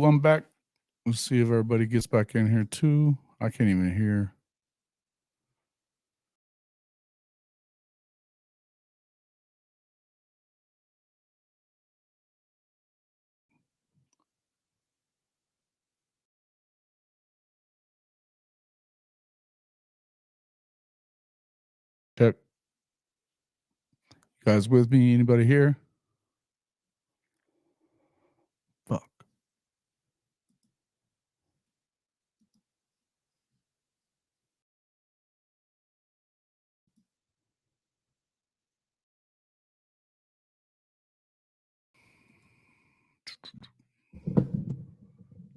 I'm back. Let's see if everybody gets back in here too. I can't even hear. Check. You guys with me? Anybody here? Fuck.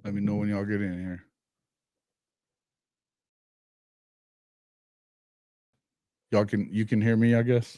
Let me know when y'all get in here. You can hear me, I guess.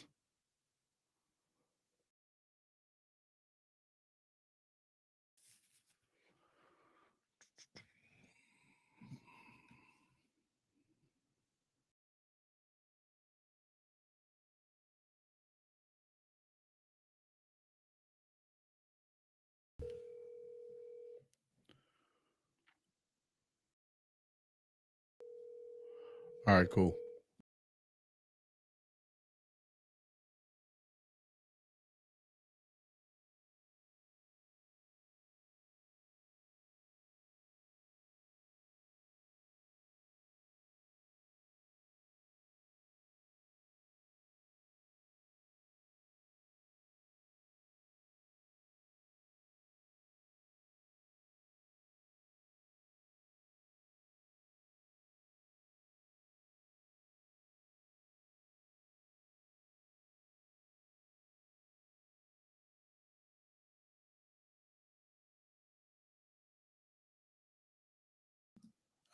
All right, cool.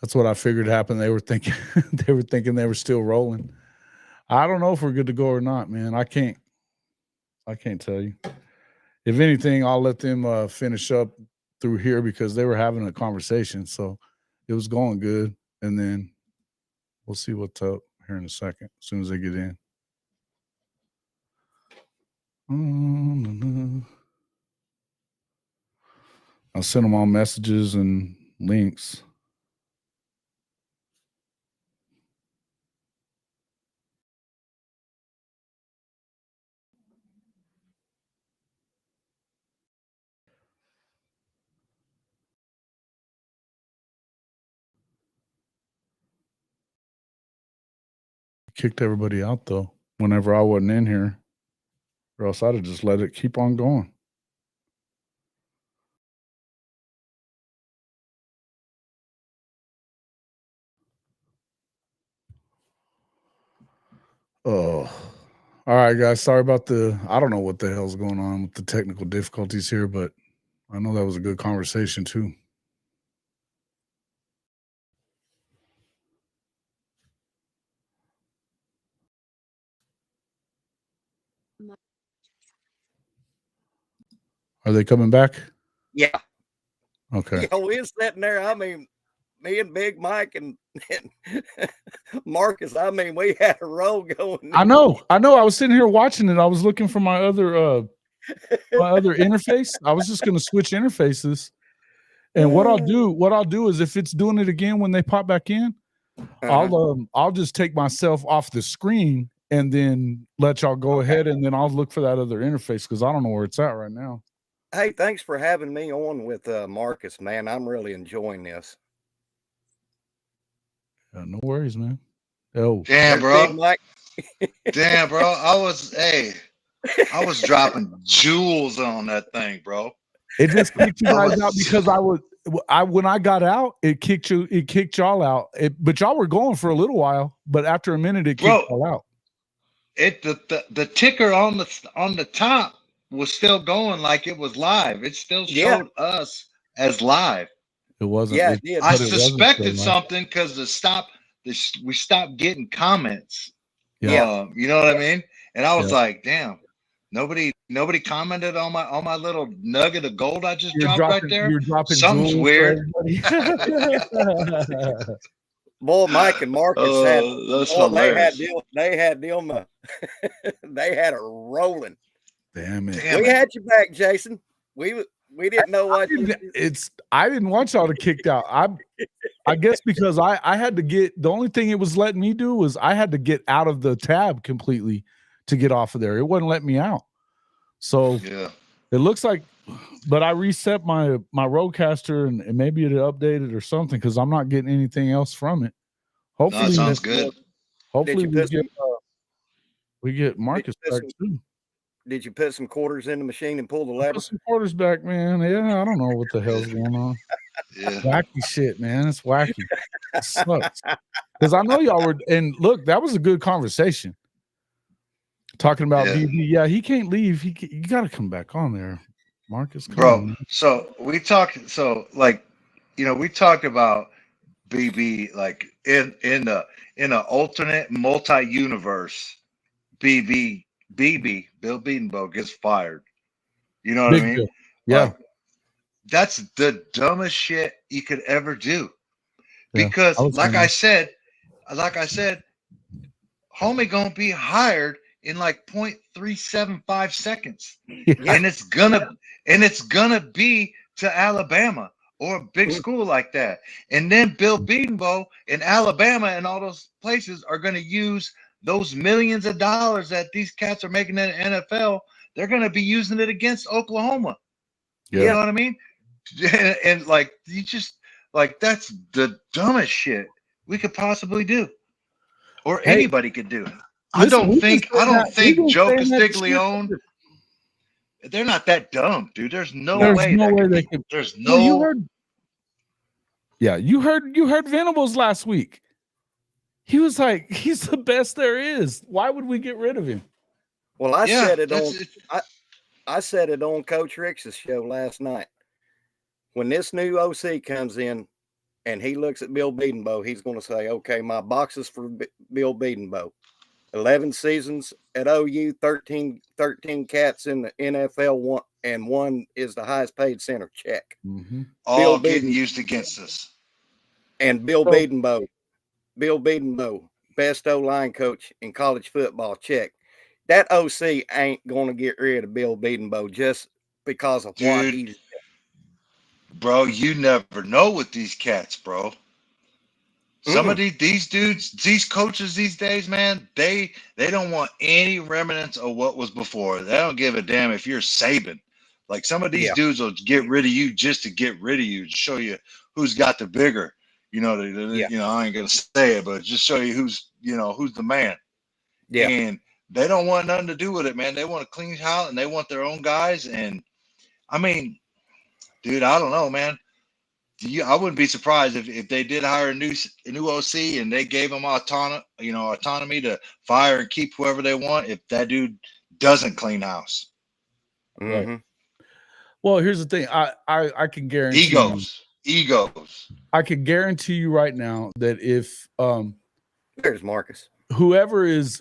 That's what I figured happened. They were thinking they were still rolling. I don't know if we're good to go or not, man. I can't tell you. If anything, I'll let them finish up through here because they were having a conversation. So it was going good. And then we'll see what's up here in a second, as soon as they get in. I'll send them all messages and links. Kicked everybody out though, whenever I wasn't in here, or else I'd have just let it keep on going. Oh, all right, guys. Sorry about I don't know what the hell's going on with the technical difficulties here, but I know that was a good conversation too. Are they coming back? Yeah. Okay. Yeah, we're sitting there. I mean, me and Big Mike and Marcus, I mean, we had a roll going. I know. I was sitting here watching it. I was looking for my other interface. I was just going to switch interfaces. And what I'll do is if it's doing it again when they pop back in, I'll just take myself off the screen and then let y'all go ahead, and then I'll look for that other interface because I don't know where it's at right now. Hey, thanks for having me on with Marcus, man. I'm really enjoying this. Yeah, no worries, man. Oh, damn, bro. Mike. Damn, bro. I was dropping jewels on that thing, bro. It just kicked you guys out because when I got out, it kicked y'all out. But y'all were going for a little while, but after a minute, it kicked y'all out. The ticker on the top was still going like it was live. It still showed us as live. It wasn't. Yeah, it did. I suspected something because we stopped getting comments. Yeah, you know what I mean. And I was like, damn, nobody commented on my little nugget of gold I just dropped right there. You're dropping something's weird. Boy, Mike and Marcus had they had a rolling. Damn it. We had you back, Jason. We We didn't know what I didn't want y'all to kicked out. I guess because I had to get, the only thing it was letting me do was I had to get out of the tab completely to get off of there. It wouldn't let me out. So Yeah. it looks like, but I reset my Rodecaster and maybe it updated or something because I'm not getting anything else from it. Hopefully, No, it sounds good. Hopefully we get Marcus back too. Did you put some quarters in the machine and pull the lever? Put some quarters back, man. Yeah, I don't know what the hell's going on. Yeah. Wacky shit, man. It's wacky. It sucks. Because I know y'all were, and look, that was a good conversation. Talking about BB. Yeah, he can't leave. You got to come back on there, Marcus. Come Bro, on. so we talked about BB like in an alternate multi-universe. BB Bill Bedenbaugh gets fired. You know what I mean? Deal. Yeah. Like, that's the dumbest shit you could ever do. Because like I said, homie gonna be hired in like 0.375 seconds. Yeah. And it's gonna be to Alabama or a big school like that. And then Bill Bedenbaugh in Alabama and all those places are gonna use those millions of dollars that these cats are making in the NFL. They're gonna be using it against Oklahoma. Yeah. You know what I mean? And like you just like that's the dumbest shit we could possibly do, or anybody could do. I don't think Joe Castiglione. They're not that dumb, dude. There's no way they could. There's no. You heard Venables last week. He was like, he's the best there is. Why would we get rid of him? Well, I said it on Coach Rick's show last night. When this new OC comes in and he looks at Bill Bedenbaugh, he's going to say, okay, my box is for Bill Bedenbaugh. 11 seasons at OU, 13 cats in the NFL, one is the highest paid center. Check. Mm-hmm. All getting used against us. And Bill Bedenbaugh, best O-line coach in college football. Check. That OC ain't going to get rid of Bill Bedenbaugh just because of what he's. Bro, you never know with these cats, bro. Some of these dudes, these coaches these days, man, they don't want any remnants of what was before. They don't give a damn if you're Saban. Like some of these dudes will get rid of you just to get rid of you, to show you who's got the bigger. You know, I ain't gonna say it, but just show you who's the man. Yeah. And they don't want nothing to do with it, man. They want a clean house and they want their own guys. And I mean, dude, I don't know, man. I wouldn't be surprised if they did hire a new OC and they gave them autonomy to fire and keep whoever they want if that dude doesn't clean house. Mm-hmm. Well, here's the thing. I can guarantee egos. I can guarantee you right now that if there's Marcus. Whoever is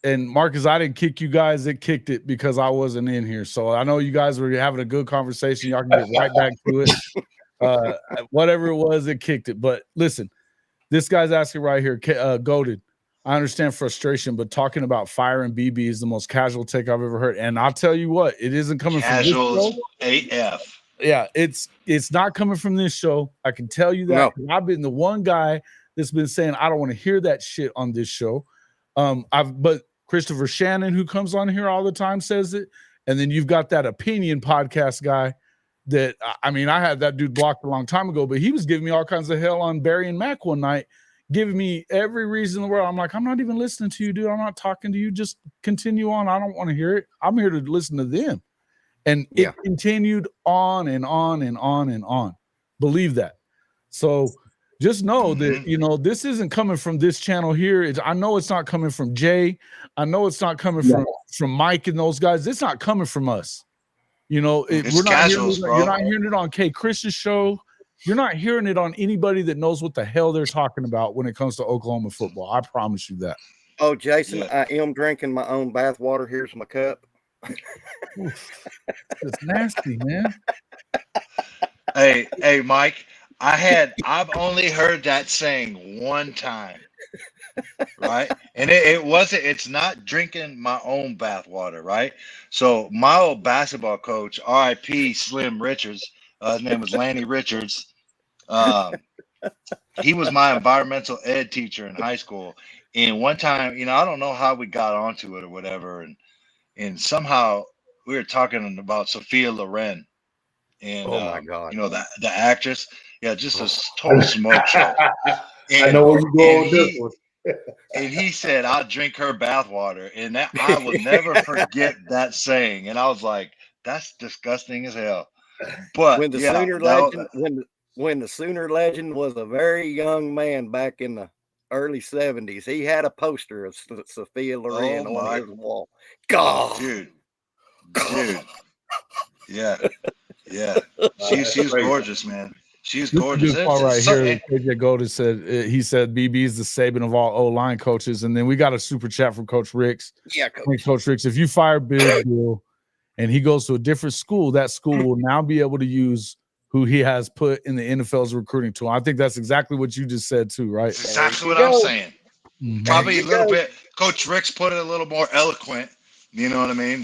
and Marcus, I didn't kick you guys. It kicked it because I wasn't in here. So I know you guys were having a good conversation. Y'all can get right back to it. Whatever it was, it kicked it. But listen, this guy's asking right here, Goated. I understand frustration, but talking about firing BB is the most casual take I've ever heard. And I'll tell you what, it isn't coming from this show. AF. Yeah, it's not coming from this show. I can tell you that. No. I've been the one guy that's been saying I don't want to hear that shit on this show. But Christopher Shannon, who comes on here all the time, says it. And then you've got that opinion podcast guy that, I mean, I had that dude blocked a long time ago, but he was giving me all kinds of hell on Barry and Mac one night, giving me every reason in the world. I'm like, I'm not even listening to you, dude. I'm not talking to you. Just continue on. I don't want to hear it. I'm here to listen to them. And it continued on and on and on and on. Believe that. So just know that, this isn't coming from this channel here. I know it's not coming from Jay. I know it's not coming from Mike and those guys. It's not coming from us. We're not you're not hearing it on K. Chris's show. You're not hearing it on anybody that knows what the hell they're talking about when it comes to Oklahoma football. I promise you that. Oh, Jason, I am drinking my own bath water. Here's my cup. It's nasty, man. Hey, Mike, I've only heard that saying one time. right? And it's not drinking my own bathwater, right? So my old basketball coach, RIP Slim Richards, his name was Lanny Richards. He was my environmental ed teacher in high school. And one time, I don't know how we got onto it or whatever, and somehow we were talking about Sophia Loren and Oh my God. the actress. Yeah, just a total smoke show. I know where you go with this one. And he said, "I'll drink her bathwater," and that I will never forget that saying. And I was like, "That's disgusting as hell." But When the Sooner legend, when the Sooner legend was a very young man back in the early 70s, he had a poster of Sophia Loren on his wall. God, dude, yeah. She's gorgeous, man. She's gorgeous. This part right here, KJ Golden said he said BB is the Saban of all O-line coaches, and then we got a super chat from Coach Ricks. Yeah, Coach Ricks, if you fire Big Bill and he goes to a different school, that school will now be able to use who he has put in the NFL's recruiting tool. I think that's exactly what you just said too, right? That's exactly what I'm saying. Mm-hmm. Probably a little bit. Coach Ricks put it a little more eloquent. You know what I mean?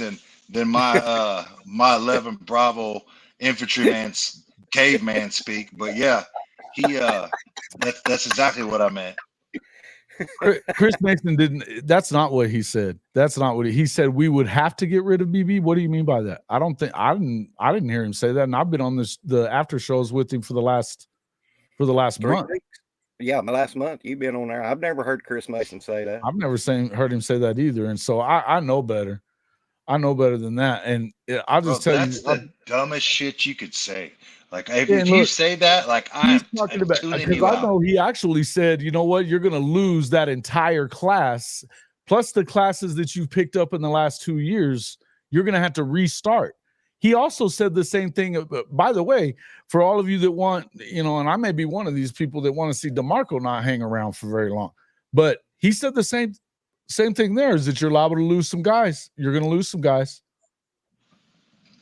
Than my my 11 Bravo infantryman's caveman speak. But yeah, he that's exactly what I meant. Chris Mason didn't. That's not what he said. That's not what he said. We would have to get rid of BB. What do you mean by that? I didn't hear him say that. And I've been on the after shows with him for the last month. Yeah, the last month you've been on there. I've never heard Chris Mason say that. I've never heard him say that either. And so I know better. I know better than that. And I'll just tell you, that's the dumbest shit you could say. Like if you say that, like I'm talking about, because I know he actually said, you know what, you're going to lose that entire class, plus the classes that you've picked up in the last 2 years. You're going to have to restart. He also said the same thing. By the way, for all of you that want, and I may be one of these people that want to see DeMarco not hang around for very long, but he said the same thing there, is that you're liable to lose some guys. You're going to lose some guys.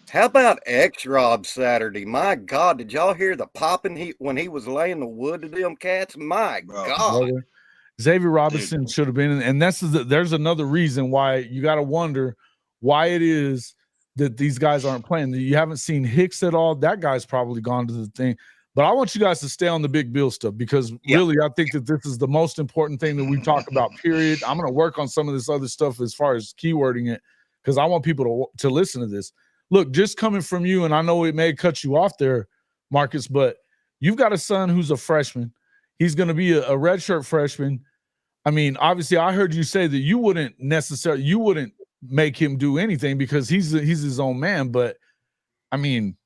How about X-Rob Saturday? My God, did y'all hear the popping when he was laying the wood to them cats? My God. Brother. Xavier Robinson should have been in, and there's another reason why you got to wonder why it is that these guys aren't playing. You haven't seen Hicks at all. That guy's probably gone to the thing. But I want you guys to stay on the Big Bill stuff, because really I think that this is the most important thing that we talk about, period. I'm going to work on some of this other stuff as far as keywording it, because I want people to listen to this. Look, just coming from you, and I know it may cut you off there, Marcus, but you've got a son who's a freshman. He's going to be a redshirt freshman. I mean, obviously, I heard you say that you wouldn't make him do anything because he's his own man. But, I mean,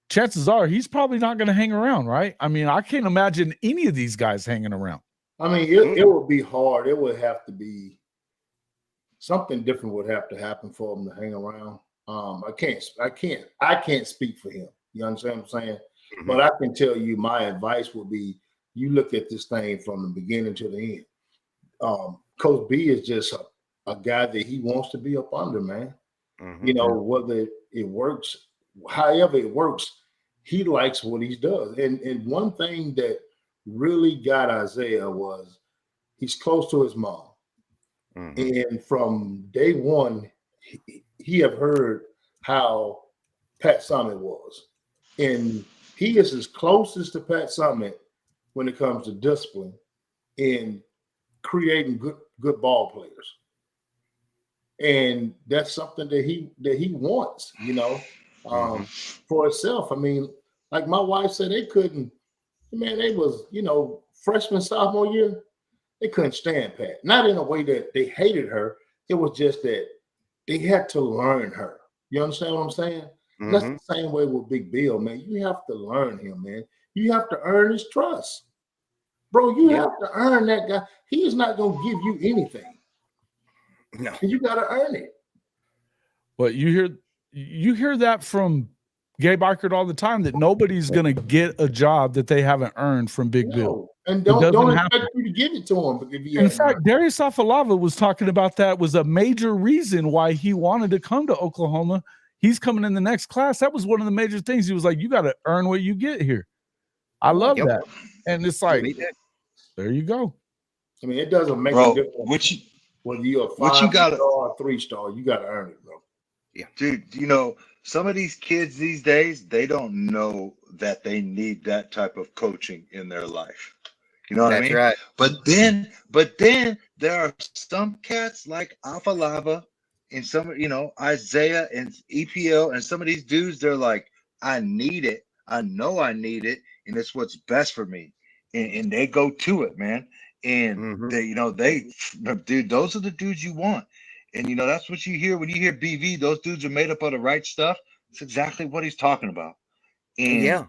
chances are he's probably not going to hang around, right? I mean, I can't imagine any of these guys hanging around. I mean, it would be hard. It would have to be something different would have to happen for him to hang around. I can't speak for him. You understand what I'm saying? Mm-hmm. But I can tell you my advice would be, you look at this thing from the beginning to the end. Coach B is just a guy that he wants to be up under, man. Mm-hmm. Whether it works, however it works, he likes what he does. And one thing that really got Isaiah was he's close to his mom. Mm-hmm. And from day one, he have heard how Pat Summitt was. And he is as closest to Pat Summitt when it comes to discipline and creating good ball players. And that's something that he wants, for itself. I mean, like my wife said, they was, freshman, sophomore year, they couldn't stand Pat. Not in a way that they hated her. It was just that they had to learn her. You understand what I'm saying? Mm-hmm. That's the same way with Big Bill, man. You have to learn him, man. You have to earn his trust. Bro, you have to earn that guy. He is not going to give you anything. No. You got to earn it. But you hear that from Gabe Eichert all the time, that nobody's going to get a job that they haven't earned from Big Bill. And don't expect you to give it to him. In fact, Darius Afalava was talking about that was a major reason why he wanted to come to Oklahoma. He's coming in the next class. That was one of the major things. He was like, you got to earn what you get here. I love that. And it's like, there you go. I mean, it doesn't make a bro. difference whether you're a What you 5-star got, or 3-star. You got to earn it, bro. dude? You know, some of these kids these days, they don't know that they need that type of coaching in their life. You know what I That's mean? right. But then there are some cats like Alpha Lava and some, you know, Isaiah and EPL and some of these dudes, they're like, I need it. I know I need it, and it's what's best for me. And they go to it, man. And Mhm. they, you know, dude, those are the dudes you want. And you know, that's what you hear when you hear BV, those dudes are made up of the right stuff. It's exactly what he's talking about. And Yeah.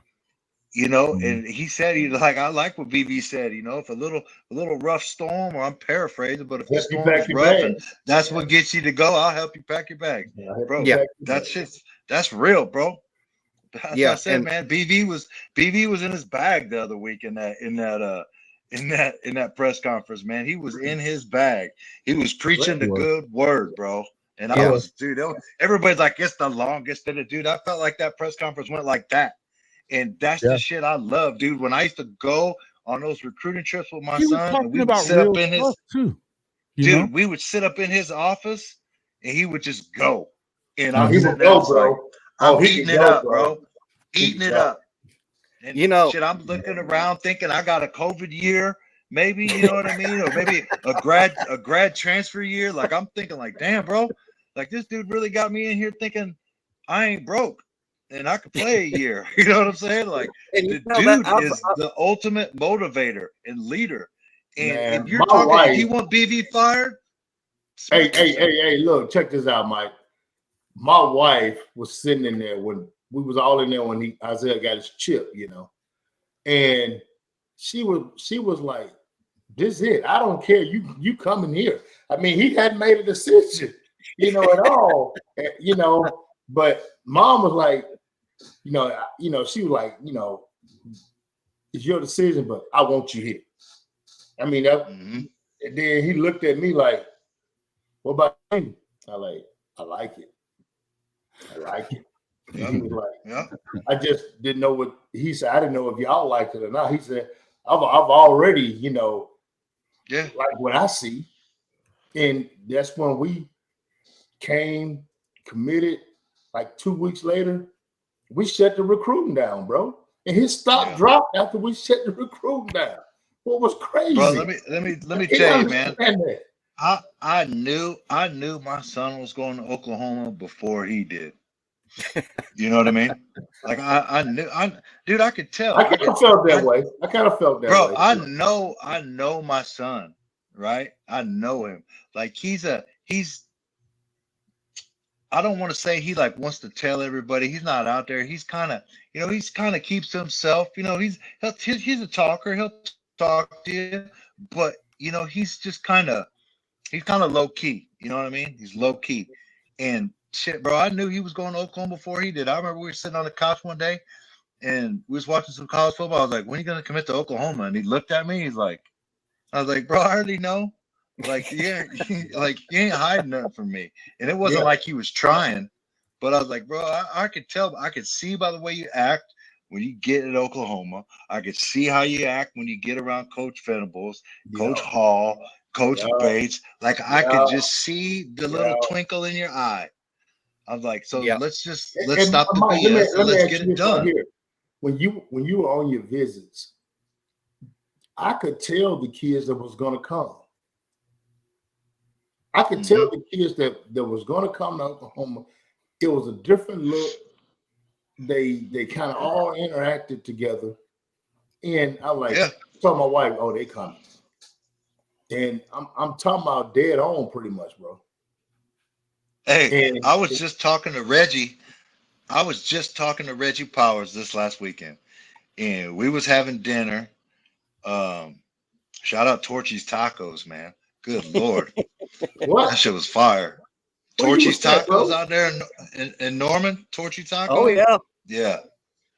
you know, Mhm. and he said, he like, I like what BV said, you know, if a little rough storm, or I'm paraphrasing, but if the Help you storm pack is your rough and bags. that's what gets you to go, I'll help you pack your bags. Yeah, help Bro, you Yeah. pack your that's bags. just that's real, bro. That's what I Yeah. said, And man. BV was in his bag the other week in that press conference, man. He was in his bag. He was preaching the was. good word, bro. And I Yeah. was, dude, everybody's like, it's the longest in it, dude. I felt like that press conference went like that. And that's Yeah. the shit I love, dude. When I used to go on those recruiting trips with my He was son, and talking we would about sit up real in his stuff too. You know? we would sit up in his office and he would just go. And Oh, I'm he sitting can there go, just like, bro. I'm Oh, he eating can it go, up, bro. bro. He Eating can it go. up. And you know, shit, I'm looking around thinking I got a COVID year, maybe, you know what I mean? Or maybe a grad transfer year. Like I'm thinking like, damn, bro, like this dude really got me in here thinking I ain't broke and I could play a year. You know what I'm saying? Like and the you know that dude is the ultimate motivator and leader. And if Man, you're my talking, if wife. you want BV fired, Hey, look, check this out, Mike. My wife was sitting in there when we was all in there when Isaiah got his chip, you know. And she was like, this is it. I don't care. You coming here. I mean, he hadn't made a decision, you know, at all. You know, but mom was like, you know, she was like, you know, it's your decision, but I want you here. I mean, that, and then he looked at me like, what about you? I like it. I like it. yeah, He was like, yeah, I just didn't know what he said. I didn't know if y'all liked it or not. He said, I've already, you know, yeah. like what I see. And that's when we came, committed. Like 2 weeks later, we shut the recruiting down, bro. And his stock Yeah. dropped after we shut the recruiting down. What was crazy? Bro, let me He tell you, man. understand that. I knew my son was going to Oklahoma before he did. You know what I mean? Like dude, I could tell. I kind of felt that way. I kind of felt that Bro, way. I know my son, right? I know him. Like he's I don't want to say he like wants to tell everybody. He's not out there. He's kind of, you know, he's kind of keeps to himself. You know, he's a talker. He'll talk to you, but you know, he's kind of low key. You know what I mean? He's low key. And shit, bro, I knew he was going to Oklahoma before he did. I remember we were sitting on the couch one day and we was watching some college football. I was like, when are you going to commit to Oklahoma? And he looked at me. He's like, I was like, bro, I already know. Like, yeah, like you ain't hiding nothing from me. And it wasn't like he was trying, but I was like, bro, I could tell, I could see by the way you act when you get at Oklahoma. I could see how you act when you get around Coach Venables, Coach Hall, Coach Bates. Like I could just see the little twinkle in your eye. I was like, so let's stop the Mike, BS and let's ask get you it this right done. here. When you were on your visits, I could tell the kids that was going to come. I could tell the kids that was going to come to Oklahoma. It was a different look. They kind of all interacted together, and I told my wife, "Oh, they coming." And I'm talking about dead on, pretty much, bro. Hey, And I was just talking to Reggie. I was just talking to Reggie Powers this last weekend, and we was having dinner. Shout out Torchy's Tacos, man. Good Lord. what? That shit was fire. Torchy's Tacos out there in Norman. Torchy Tacos. Oh yeah. Yeah.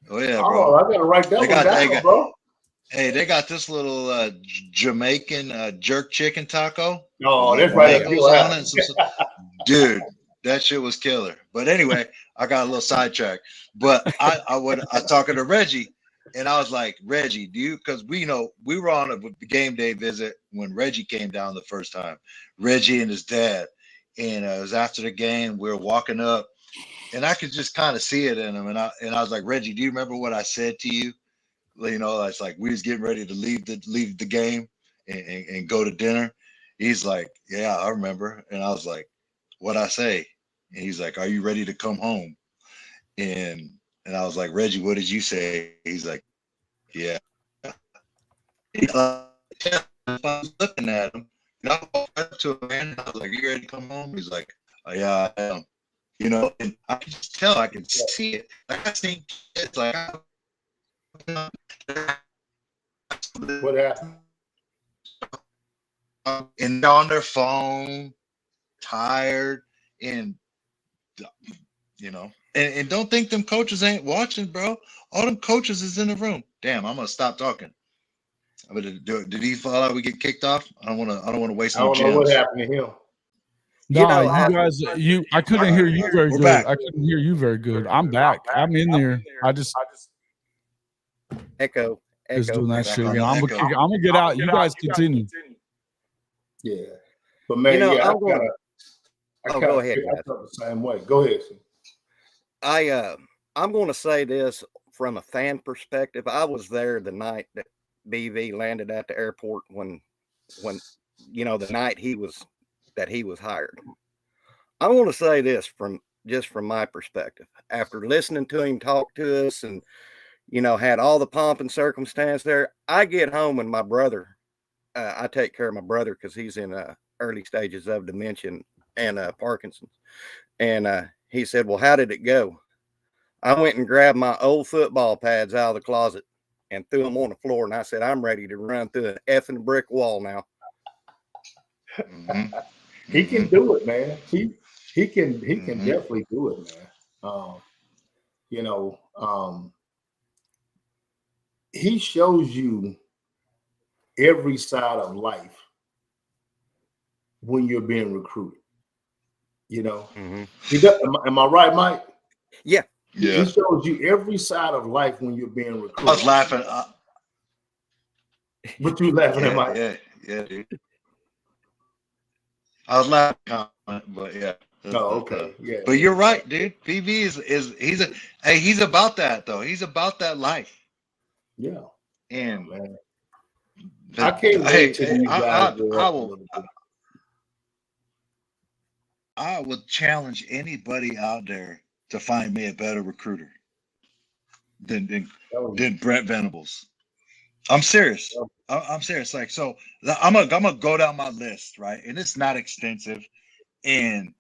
Oh yeah, Oh, bro. I gotta write that one down, bro. Hey, they got this little Jamaican jerk chicken taco. No, that's right. Mangoes on it. Dude, that shit was killer. But anyway, I got a little sidetracked. But I was talking to Reggie, And I was like, Reggie, do you? Because we were on a game day visit when Reggie came down the first time. Reggie and his dad, and it was after the game. We were walking up, and I could just kind of see it in him. And I was like, Reggie, do you remember what I said to you? It's like we was getting ready to leave the game and go to dinner. He's like, yeah, I remember. And I was like, what'd I say? And he's like, are you ready to come home? And I was like, Reggie, what did you say? He's like, yeah. He's like, yeah. I was looking at him. And I walked up to him, and I was like, you ready to come home? He's like, oh, yeah, I am. And I can just tell, I can see it. Like I seen kids like What happened? And on their phone, tired, and and don't think them coaches ain't watching, bro. All them coaches is in the room. Damn, I'm gonna stop talking. Did he fall out? We get kicked off. I don't want to waste. I don't know what happened to him. No, you I- guys, I couldn't hear you very We're good. back. I couldn't hear you very good. I'm back. I'm in there. I just Echo. is doing that Back shit on again. the I'm echo. gonna get out. You guys continue. Yeah, but man, I'm going. I Oh, kinda go ahead, feel- I guys. felt the same way. Go ahead. Sid. I'm going to say this from a fan perspective. I was there the night that BV landed at the airport when the night he was hired. I want to say this from my perspective. After listening to him talk to us and had all the pomp and circumstance there, I get home and my brother, I take care of my brother because he's in early stages of dementia and Parkinson's. And he said, well, how did it go? I went and grabbed my old football pads out of the closet and threw them on the floor. And I said, I'm ready to run through an effing brick wall now. Mm-hmm. He can do it, man. He can Mhm. definitely do it, man. He shows you every side of life when you're being recruited. He does. Am I right, Mike? Yeah. Yeah. He shows you every side of life when you're being recruited. I was laughing. What you laughing at, Mike? Yeah, dude. I was laughing, but yeah. Oh, okay. Yeah. But you're right, dude. PV he's about that though. He's about that life. Yeah. And Man. I can't wait till these guys grow up a little bit. I would challenge anybody out there to find me a better recruiter than Brent Venables. I'm serious. I'm serious. Like, so I'm gonna go down my list, right? And it's not extensive, and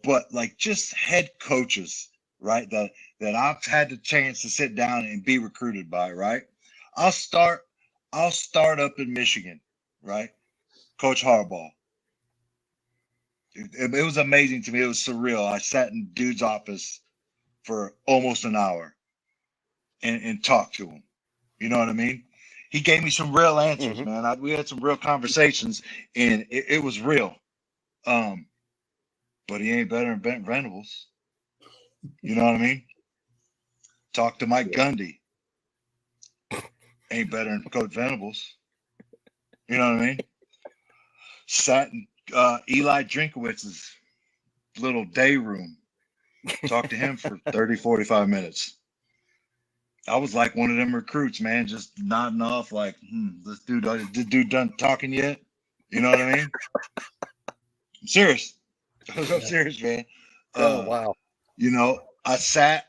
but like just head coaches, right? That I've had the chance to sit down and be recruited by, right? I'll start up in Michigan, right? Coach Harbaugh. It was amazing to me. It was surreal. I sat in dude's office for almost an hour and talked to him. You know what I mean? He gave me some real answers, man. We had some real conversations, and it was real. But he ain't better than Brent Venables. You know what I mean? Talk to Mike Gundy. Ain't better than Coach Venables. You know what I mean? Sat in Eli Drinkowitz's little day room. Talked to him for 30, 45 minutes. I was like one of them recruits, man, just nodding off like, this dude done talking yet? You know what I mean? I'm serious. I'm serious, man. Oh, wow. I sat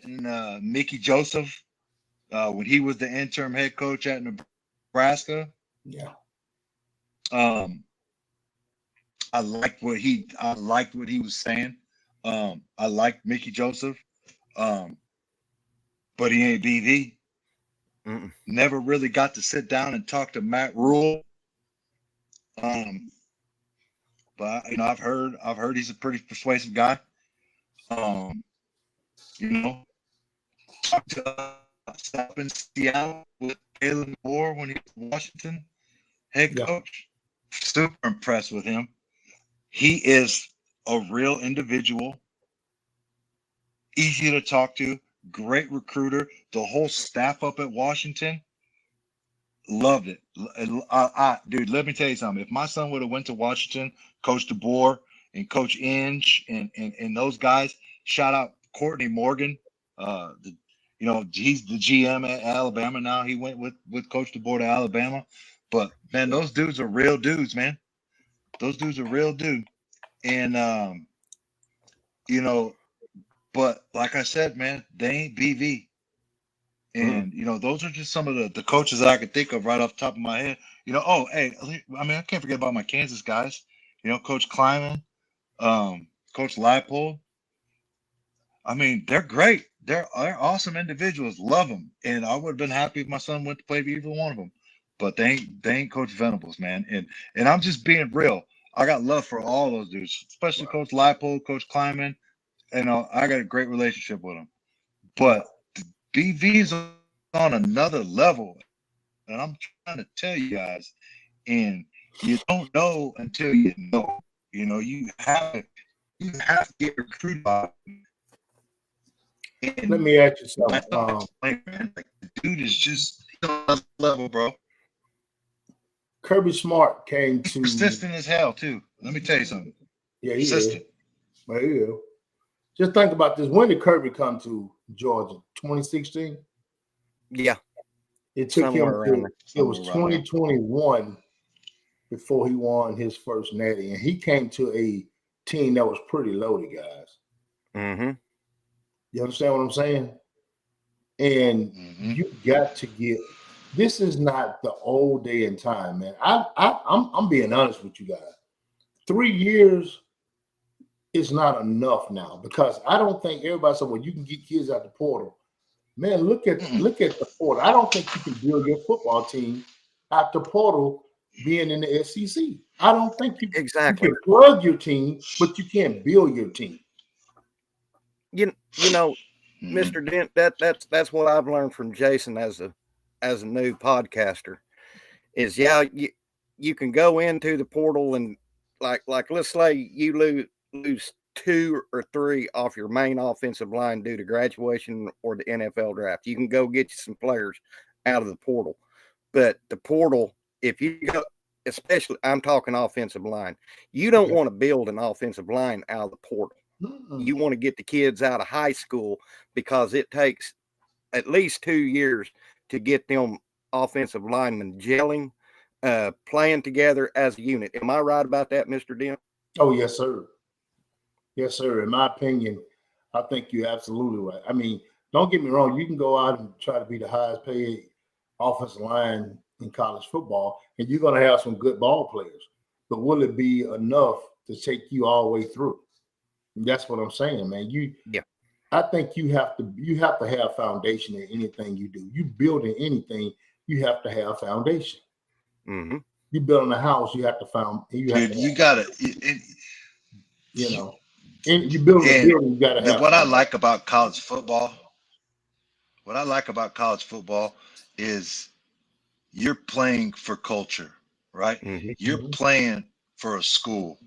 in Mickey Joseph when he was the interim head coach at Nebraska. Yeah. I liked what he was saying. I liked Mickey Joseph. But he ain't BV. Never really got to sit down and talk to Matt Rule. But I've heard he's a pretty persuasive guy. Talked to stop in Seattle with Kalen Moore when he was Washington head coach. Super impressed with him. He is a real individual, easy to talk to, great recruiter. The whole staff up at Washington loved it. Dude, let me tell you something. If my son would have went to Washington, Coach DeBoer and Coach Inge and those guys, shout out Courtney Morgan. He's the GM at Alabama now. He went with Coach DeBoer to Alabama. But man, those dudes are real dudes, man. Those dudes are real dudes. And but like I said, man, they ain't BV. And those are just some of the coaches that I could think of right off the top of my head. I can't forget about my Kansas guys. Coach Kleiman, Coach Leipold. I mean, they're great. They're awesome individuals. Love them. And I would have been happy if my son went to play for either one of them. But they ain't Coach Venables, man. And I'm just being real. I got love for all those dudes, especially Coach Leipold, Coach Kleiman. And I got a great relationship with them. But BV's on another level. And I'm trying to tell you guys, and you don't know until you know. You have to get recruited by. Let me ask you something. The dude is just on another level, bro. Kirby Smart came to persistent as hell too. Let me tell you something. Yeah, he is. Well, he is. Just think about this. When did Kirby come to Georgia? 2016? Yeah. It took him to, it was 2021 before he won his first natty. And he came to a team that was pretty loaded, guys. Mm-hmm. You understand what I'm saying? And you got to get, this is not the old day and time, man. I'm being honest with you guys. 3 years is not enough now, because I don't think everybody said, well, you can get kids out the portal. Man, look at the portal. I don't think you can build your football team out the portal being in the SEC. I don't think you can plug your team, but you can't build your team. You know, Mr. Dent, that's what I've learned from Jason as a new podcaster is, you can go into the portal and like let's say you lose 2 or 3 off your main offensive line due to graduation or the NFL draft. You can go get you some players out of the portal. But the portal, if you go, especially I'm talking offensive line, you don't want to build an offensive line out of the portal. You want to get the kids out of high school, because it takes at least 2 years to get them offensive linemen gelling, playing together as a unit. Am I right about that, Mr. Dent? Oh, yes, sir. Yes, sir. In my opinion, I think you're absolutely right. I mean, don't get me wrong. You can go out and try to be the highest paid offensive line in college football, and you're going to have some good ball players. But will it be enough to take you all the way through? And that's what I'm saying, man. I think you have to have foundation in anything you do. You building anything, you have to have foundation. Mm-hmm. You building a house, you have to you gotta. And you build a building, you gotta have. What I like about college football is you're playing for culture, right? Mm-hmm. You're playing for a school,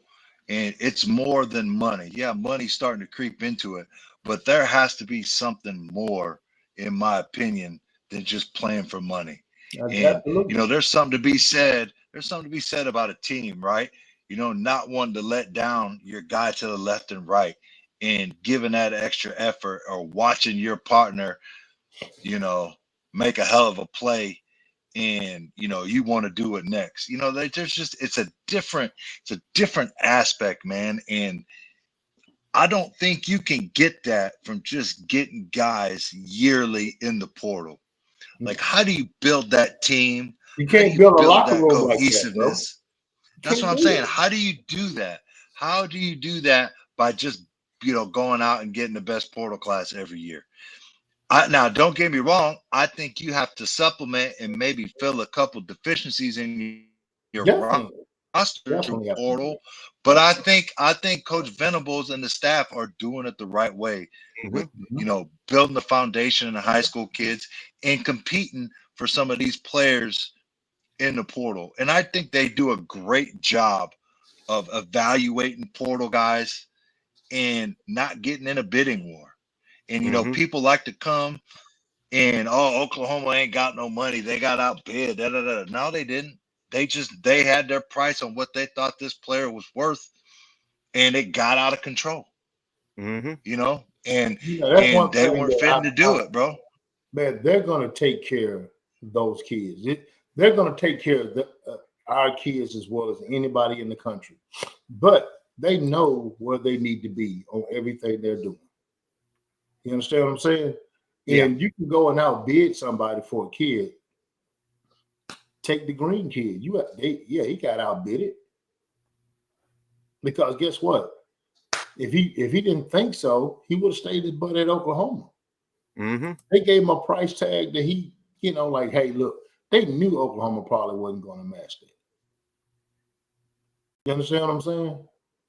and it's more than money. Yeah, money's starting to creep into it, but there has to be something more, in my opinion, than just playing for money. And there's something to be said. There's something to be said about a team, right? Not wanting to let down your guy to the left and right, and giving that extra effort, or watching your partner, make a hell of a play, and you want to do it next. It's a different aspect, man. And I don't think you can get that from just getting guys yearly in the portal. Like, how do you build that team? You can't build a locker room like that, bro. That's what I'm saying. How do you do that? How do you do that by just, going out and getting the best portal class every year? Now, don't get me wrong. I think you have to supplement and maybe fill a couple deficiencies in your roster through portal. But I think Coach Venables and the staff are doing it the right way, with building the foundation in the high school kids and competing for some of these players in the portal. And I think they do a great job of evaluating portal guys and not getting in a bidding war. And you know, people like to come and Oklahoma ain't got no money. They got outbid. Da, da, da. No, they didn't. They had their price on what they thought this player was worth, and it got out of control. You know, and that's one they thing weren't that fitting to do it, bro. Man, they're gonna take care of those kids. They're gonna take care of our kids as well as anybody in the country. But they know where they need to be on everything they're doing. You understand what I'm saying? And you can go and outbid somebody for a kid. Take the green kid. He got outbidded. Because guess what? If he didn't think so, he would have stayed his butt at Oklahoma. They gave him a price tag that he, like, hey, look, they knew Oklahoma probably wasn't going to match that. You understand what I'm saying?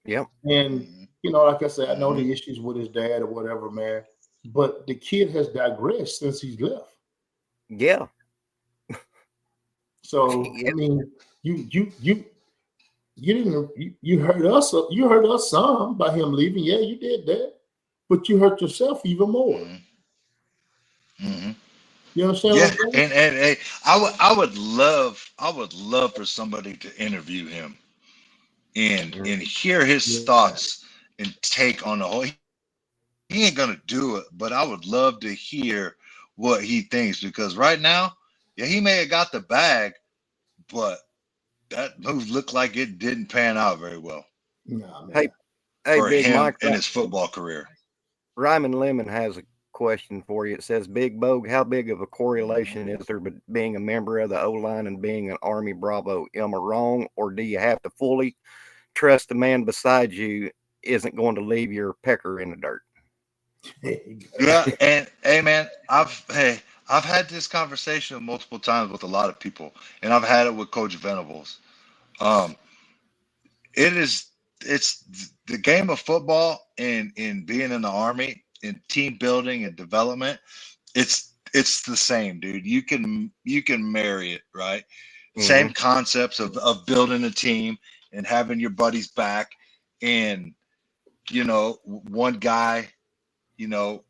Yep. And, like I said, I know the issues with his dad or whatever, man, but the kid has digressed since he's left. Yeah. So, I mean, you heard us some by him leaving. Yeah, you did that, but you hurt yourself even more. You understand? Yeah, what I'm saying? and I would love for somebody to interview him and hear his thoughts and take on the whole. He ain't gonna do it, but I would love to hear what he thinks, because right now, he may have got the bag, but that move looked like it didn't pan out very well. Nah, hey, for Big him Mike, in his football career. Ryman Lemon has a question for you. It says, Big Bog, how big of a correlation is there being a member of the O-line and being an Army Bravo? Am I wrong, or do you have to fully trust the man beside you isn't going to leave your pecker in the dirt? Yeah, and hey, man, I've had this conversation multiple times with a lot of people, and I've had it with Coach Venables. It's the game of football and in being in the Army, in team building and development. It's the same, dude. You can marry it, right? Same concepts of building a team and having your buddies back, and one guy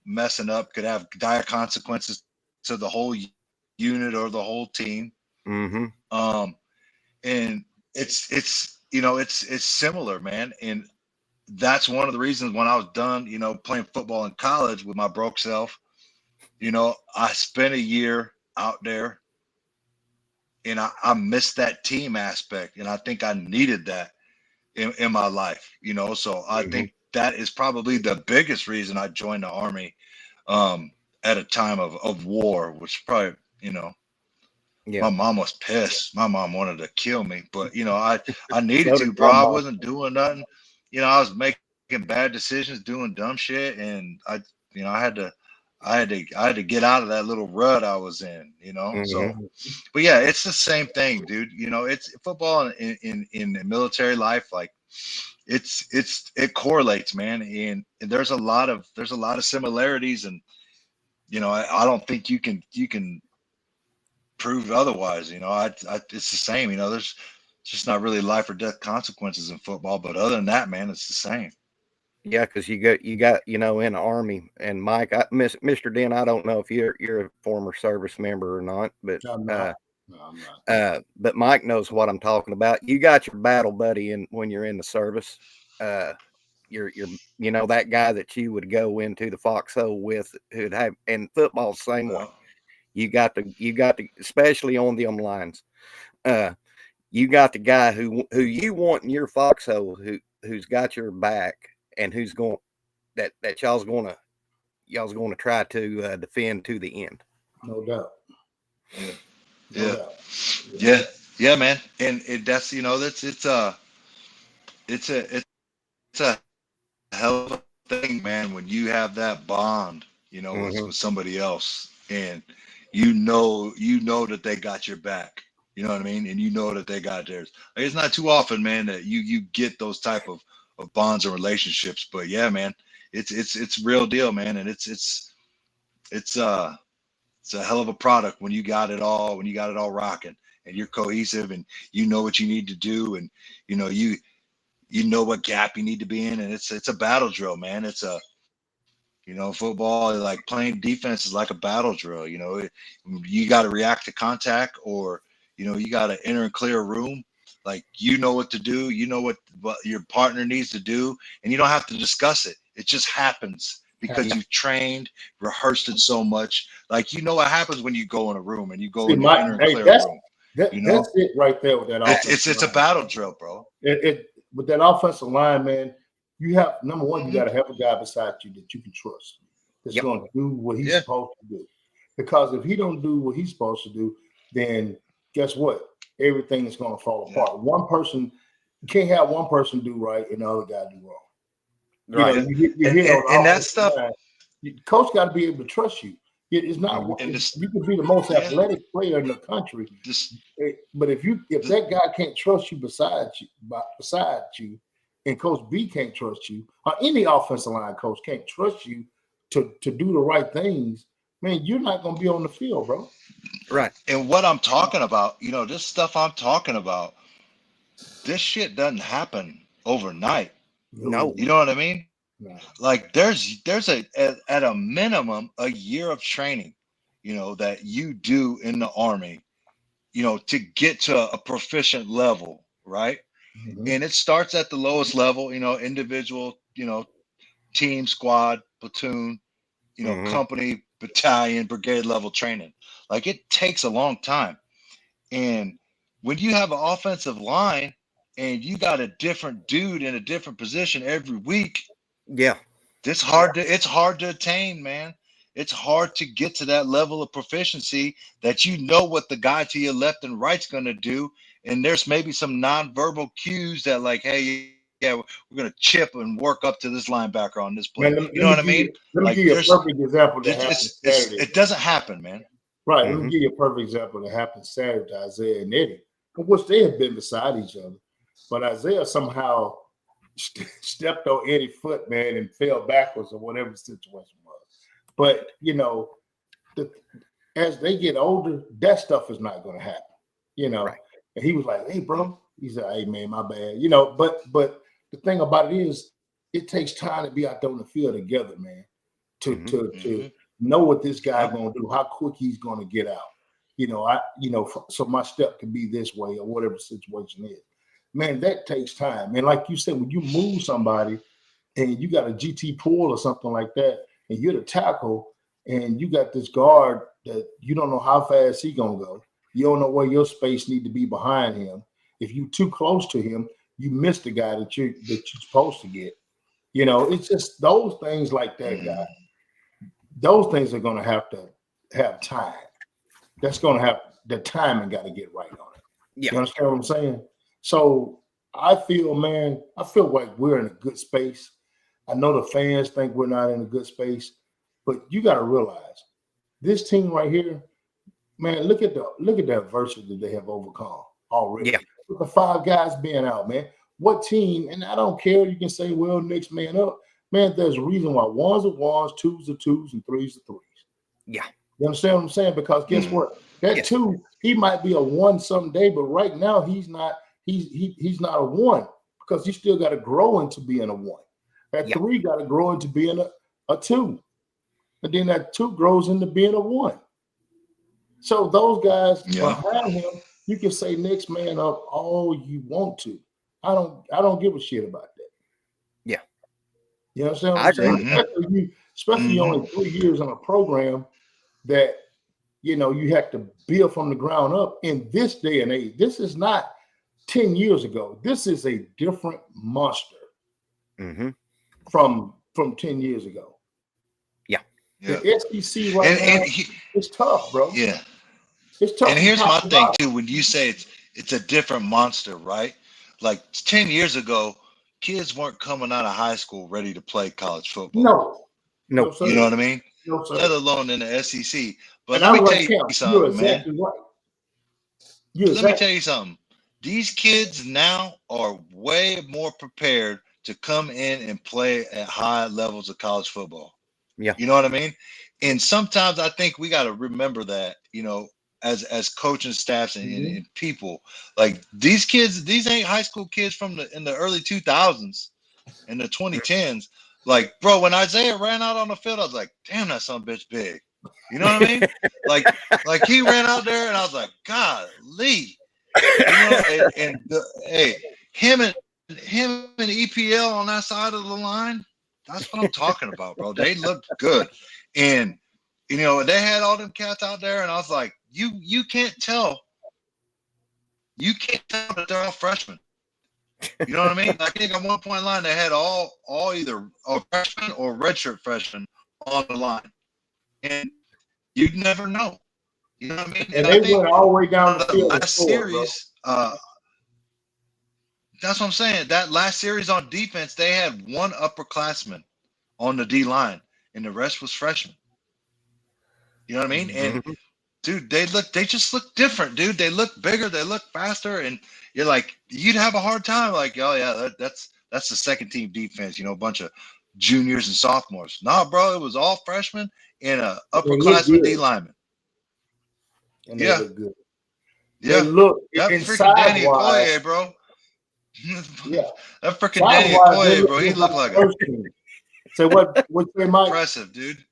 messing up could have dire consequences to the whole unit or the whole team. And it's similar, man. And that's one of the reasons when I was done, playing football in college with my broke self, I spent a year out there, and I missed that team aspect. And I think I needed that in my life, so I think that is probably the biggest reason I joined the Army at a time of war, which probably, my mom was pissed. My mom wanted to kill me, but I needed to, bro. I wasn't doing nothing. I was making bad decisions, doing dumb shit, and I had to get out of that little rut I was in, So, but yeah, it's the same thing, dude. It's football in the military life, like it correlates, man, and there's a lot of similarities, and I don't think you can prove otherwise. It's the same. There's just not really life or death consequences in football, but other than that, man, it's the same. Yeah, because you got in the Army, and Mike, Mr. Dent, I don't know if you're a former service member or not, but I'm not. But Mike knows what I'm talking about. You got your battle buddy when you're in the service. You're that guy that you would go into the foxhole with, who'd have, and football's the same way. You got to, especially on them lines. You got the guy who you want in your foxhole, who's got your back, and who's going that y'all's going to try to defend to the end. No doubt. Yeah, man. And that's it's a hell of a thing, man, when you have that bond, with somebody else, and you know that they got your back. You know what I mean? And that they got theirs. It's not too often, man, that you get those type of bonds or relationships. But yeah, man, it's real deal, man, and it's a hell of a product when you got it all rocking, and you're cohesive, and you know what you need to do, and you know what gap you need to be in, and it's a battle drill, man. It's You know, football, like playing defense is like a battle drill. You know, you got to react to contact, or you got to enter and clear a room. Like, you know what to do. You know what your partner needs to do, and you don't have to discuss it. It just happens because you've trained, rehearsed it so much. Like, what happens when you go in a room and you go and you enter and clear a room. That's it right there with that offense. It's a battle drill, bro. With that offensive line, man, you have, number one, you got to have a guy beside you that you can trust, that's going to do what he's supposed to do. Because if he don't do what he's supposed to do, then guess what? Everything is going to fall apart. One person, you can't have one person do right and the other guy do wrong. Right. And that stuff, coach got to be able to trust you. It's not. You could be the most athletic player in the country, but if that guy can't trust you beside you, and Coach B can't trust you, or any offensive line coach can't trust you to do the right things, man, you're not going to be on the field, bro. Right. And what I'm talking about, this stuff I'm talking about, this shit doesn't happen overnight. No. You know what I mean? No. Like, there's at a minimum a year of training, that you do in the Army, to get to a proficient level, right? Mm-hmm. And it starts at the lowest level, individual, team, squad, platoon, company, battalion, brigade level training. Like, it takes a long time. And when you have an offensive line and you got a different dude in a different position every week, it's hard to attain, man. It's hard to get to that level of proficiency that what the guy to your left and right's going to do. And there's maybe some nonverbal cues that, like, hey, we're going to chip and work up to this linebacker on this play. Man, you know what I mean? Let me give you a perfect example that happened Saturday. It doesn't happen, man. Right. Mm-hmm. Let me give you a perfect example that happened Saturday to Isaiah and Eddie, of which they had been beside each other. But Isaiah somehow stepped on Eddie's foot, man, and fell backwards or whatever the situation was. But, as they get older, that stuff is not going to happen, Right. And he was like, hey, bro. He said, hey, man, my bad. But the thing about it is, it takes time to be out there on the field together, man, to know what this guy's going to do, how quick he's going to get out. So my step could be this way or whatever the situation is. Man, that takes time. And like you said, when you move somebody and you got a GT pull or something like that, and you're the tackle, and you got this guard that you don't know how fast he's going to go. You don't know where your space need to be behind him. If you're too close to him, you miss the guy that you're supposed to get. It's just those things like that, guy. Those things are going to have time. That's going to have the timing got to get right on it. Yeah. You understand what I'm saying? So I feel like we're in a good space. I know the fans think we're not in a good space, but you got to realize this team right here, man, look at the adversity that they have overcome already. Yeah. With the 5 guys being out, man. What team, and I don't care, you can say, well, next man up. Man, there's a reason why 1s are 1s, 2s are 2s, and 3s are 3s. Yeah. You understand what I'm saying? Because guess what? That 2, he might be a 1 someday, but right now he's not a 1 because he still got to grow into being a 1. That 3 got to grow into being a 2. And then that 2 grows into being a 1. So those guys behind him, you can say next man up all you want to. I don't give a shit about that. Yeah. You understand what I'm saying? Especially only 3 years in a program that, you have to build from the ground up in this day and age. This is not 10 years ago. This is a different monster from 10 years ago. Yeah. The SEC right now, it's tough, bro. Yeah. It's tough. And here's my thing, too. When you say it's a different monster, right? Like 10 years ago, kids weren't coming out of high school ready to play college football. No. You know what I mean? No, sir. Let alone in the SEC. But and let me tell you something, You're exactly man. Right. Let me tell you something. These kids now are way more prepared to come in and play at high levels of college football. Yeah. You know what I mean? And sometimes I think we got to remember that, as coaching staffs and people, like these kids, these ain't high school kids in the early 2000s and the 2010s. Like, bro, when Isaiah ran out on the field, I was like, damn, that son of a bitch big. You know what I mean? like he ran out there, and I was like, golly. You know, hey, him and EPL on that side of the line, that's what I'm talking about, bro. They looked good. And, you know, they had all them cats out there, and I was like, you can't tell. You can't tell that they're all freshmen. You know what I mean? I think at one point in line, they had all either a freshman or redshirt freshmen on the line. And you'd never know. You know what I mean? And they went all the way down the field. Last series, that's what I'm saying. That last series on defense, they had one upperclassman on the D line, and the rest was freshmen. You know what I mean? And dude, they just look different, dude. They look bigger, they look faster, and you're like, you'd have a hard time, like, oh yeah, that's the second team defense, you know, a bunch of juniors and sophomores. Nah, bro, it was all freshmen and a upperclassman D lineman. And they look good. Yeah, they look that inside freaking Danny wise, Okoye, bro. Yeah, that freaking Danny Okoye, bro. He looked like a so what say Mike? Impressive, dude.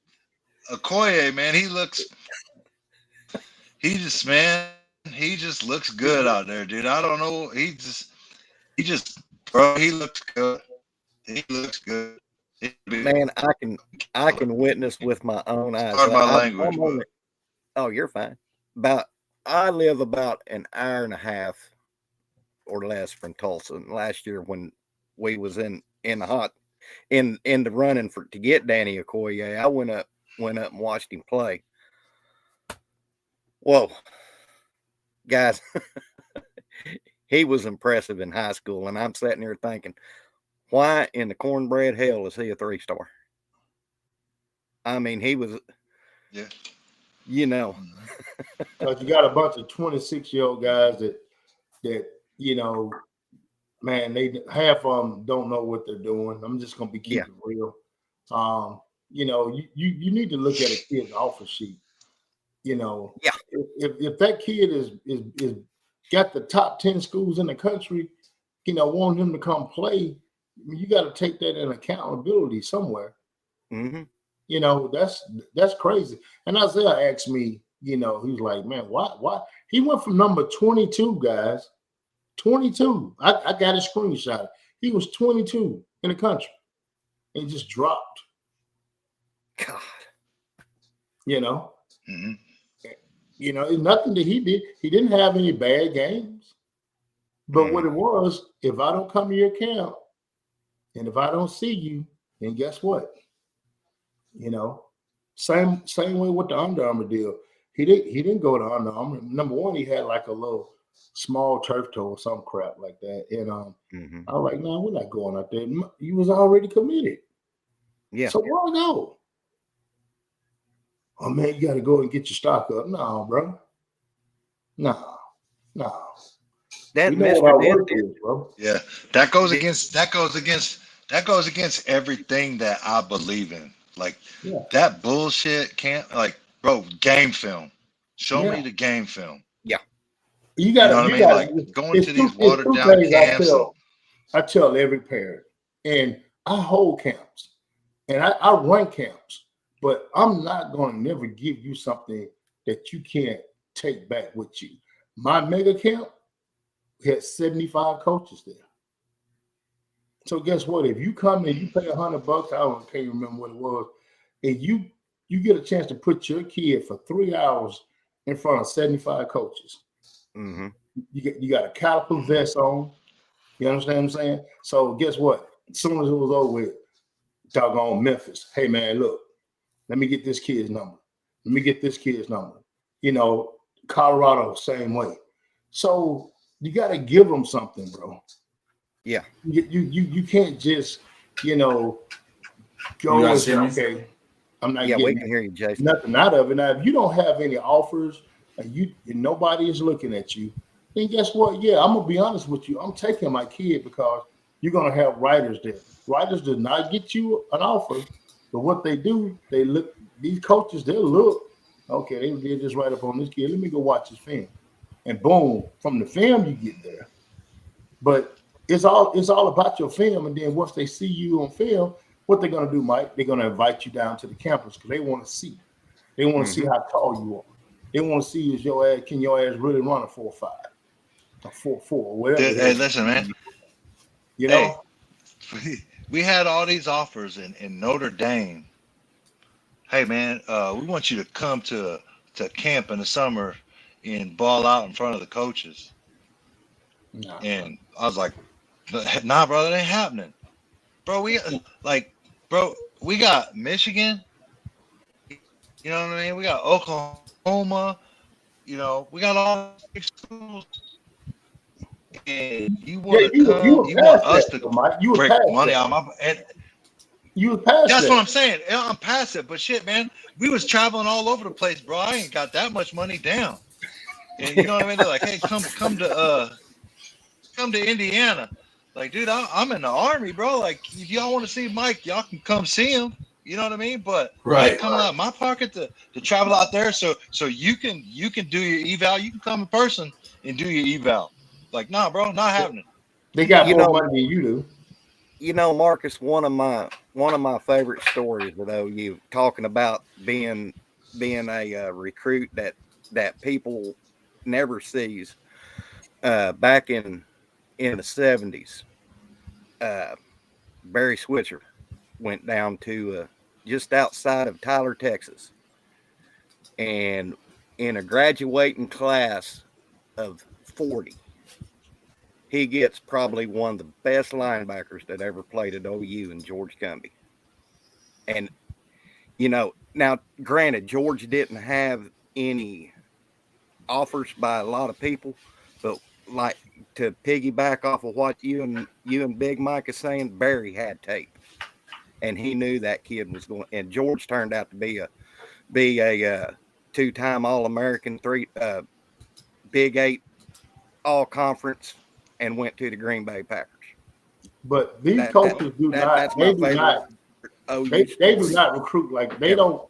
Okoye, man, he just looks good out there, dude. I don't know. He just, bro, he looks good. He looks good. Man, I can witness with my own eyes. Pardon my language, oh, you're fine. I live about an hour and a half or less from Tulsa. And last year when we was in the running to get Danny Okoye, I went up and watched him play. Whoa, guys, he was impressive in high school, and I'm sitting here thinking, why in the cornbread hell is he a 3-star? I mean, he was, you know. Because you got a bunch of 26-year-old guys that you know, man, they half of them don't know what they're doing. I'm just gonna be keeping it real. You know, you need to look at a kid's offer sheet. You know, if that kid is got the top 10 schools in the country, you know, wanting him to come play, you got to take that in accountability somewhere. You know, that's crazy. And Isaiah asked me, you know, he was like, man, why? He went from number 22, guys. 22. I got a screenshot. He was 22 in the country. And he just dropped. God. You know? You know, it's nothing that he did. He didn't have any bad games. But what it was, if I don't come to your camp and if I don't see you, then guess what? You know, same way with the Under Armour deal. He didn't go to Under Armour. Number one, he had like a little small turf toe or some crap like that. And I was like, no, we're not going out there. You was already committed. Yeah. So why go? Oh man, you got to go and get your stock up. No, bro. No. That Mr. Dent is, bro. Yeah, that goes against everything that I believe in. Like that bullshit can't, like, bro, game film. Show me the game film. Yeah. You got know what I mean? Like going to these watered down camps. I tell every parent, and I hold camps and I run camps. But I'm not going to never give you something that you can't take back with you. My mega camp had 75 coaches there. So guess what? If you come and you pay $100, I can't remember what it was, and you get a chance to put your kid for 3 hours in front of 75 coaches. You got a caliper vest on. You understand what I'm saying? So guess what? As soon as it was over with, doggone Memphis. Hey man, look. Let me get this kid's number. Let me get this kid's number. You know, Colorado, same way. So you got to give them something, bro. Yeah. You can't just, you know, go and say, okay, I'm not getting we can hear you, Jason. Nothing out of it. Now, if you don't have any offers and nobody is looking at you, then guess what? Yeah, I'm gonna be honest with you. I'm taking my kid because you're gonna have writers there. Writers did not get you an offer. But what they do, they look, these coaches, they'll look, okay, they did this right up on this kid. Let me go watch his film. And boom, from the film you get there. But it's all about your film. And then once they see you on film, what they're going to do, Mike, they're going to invite you down to the campus because they want to see. They want to see how tall you are. They want to see can your ass really run a 4.5, a 4.4, or whatever. Hey, listen, man. You know, we had all these offers in Notre Dame. Hey, man, we want you to come to camp in the summer and ball out in front of the coaches. Nah, and I was like, nah, bro, that ain't happening. Bro, we got Michigan. You know what I mean? We got Oklahoma. You know, we got all these schools. And you want to come? You want us to break money out of my and you was past that's that. what I'm saying. I'm past it. But shit, man, we was traveling all over the place, bro. I ain't got that much money down. And you know what I mean? They're like, hey, come to Indiana. Like, dude, I'm in the Army, bro. Like, if y'all want to see Mike, y'all can come see him. You know what I mean? But coming out of my pocket to travel out there, so you can do your eval. You can come in person and do your eval. Like, nah, bro, not happening. They got more money than you do. You know, Marcus, one of my favorite stories with OU, talking about being a recruit that people never sees. Back in the 70s, Barry Switzer went down to just outside of Tyler, Texas, and in a graduating class of 40, he gets probably one of the best linebackers that ever played at OU in George Cumbie. And, you know, now granted, George didn't have any offers by a lot of people, but like to piggyback off of what you and Big Mike is saying, Barry had tape, and he knew that kid was going. And George turned out to be a two-time All-American, Big 8 All-Conference, and went to the Green Bay Packers. But these coaches do not recruit like they don't.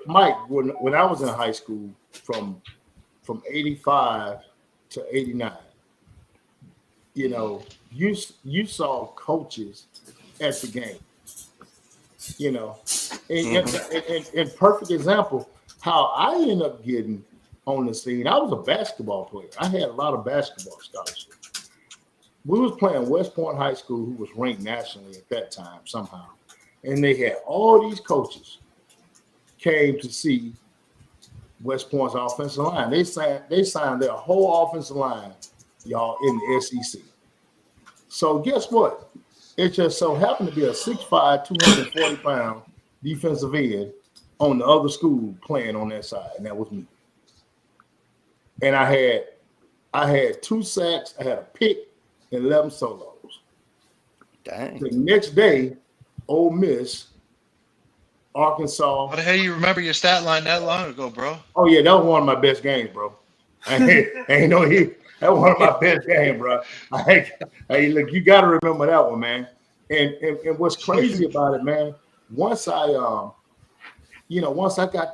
Mike, when I was in high school from 85 to 89, you know, you saw coaches at the game, you know, and perfect example how I ended up getting on the scene. I was a basketball player. I had a lot of basketball scholarships. We was playing West Point High School, who was ranked nationally at that time somehow, and they had all these coaches came to see West Point's offensive line. They signed their whole offensive line, y'all, in the SEC. So guess what? It just so happened to be a 6'5", 240-pound defensive end on the other school playing on that side, and that was me. And I had 2 sacks, I had a pick, and 11 solos. Dang. The next day, Ole Miss, Arkansas. How the hell you remember your stat line that long ago, bro? Oh yeah, that was one of my best games, bro. That was one of my best games, bro. Hey, look, you got to remember that one, man. And what's crazy about it, man? Once I got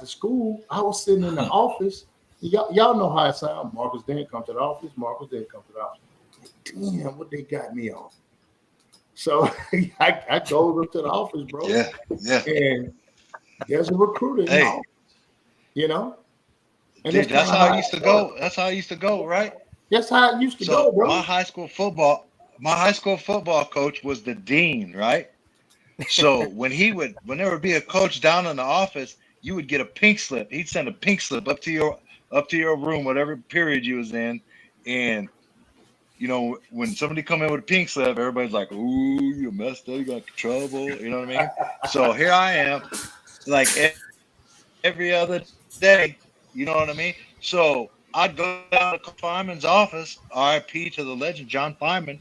to school, I was sitting in the office. Y'all know how it sounds. Marcus Dent come to the office. Marcus Dent come to the office. Damn, what they got me on. So I go up to the office, bro. Yeah. And there's a recruiter in the office, you know? And dude, that's how it used to go. That's how it used to go, right? That's how it used to go, bro. My high school football coach was the dean, right? So when there would be a coach down in the office, you would get a pink slip. He'd send a pink slip up to your room, whatever period you was in, and you know, when somebody come in with a pink slip, everybody's like, ooh, you messed up, you got trouble. You know what I mean? So here I am, like every other day. You know what I mean? So I'd go down to Feynman's office, RIP to the legend, John Feynman.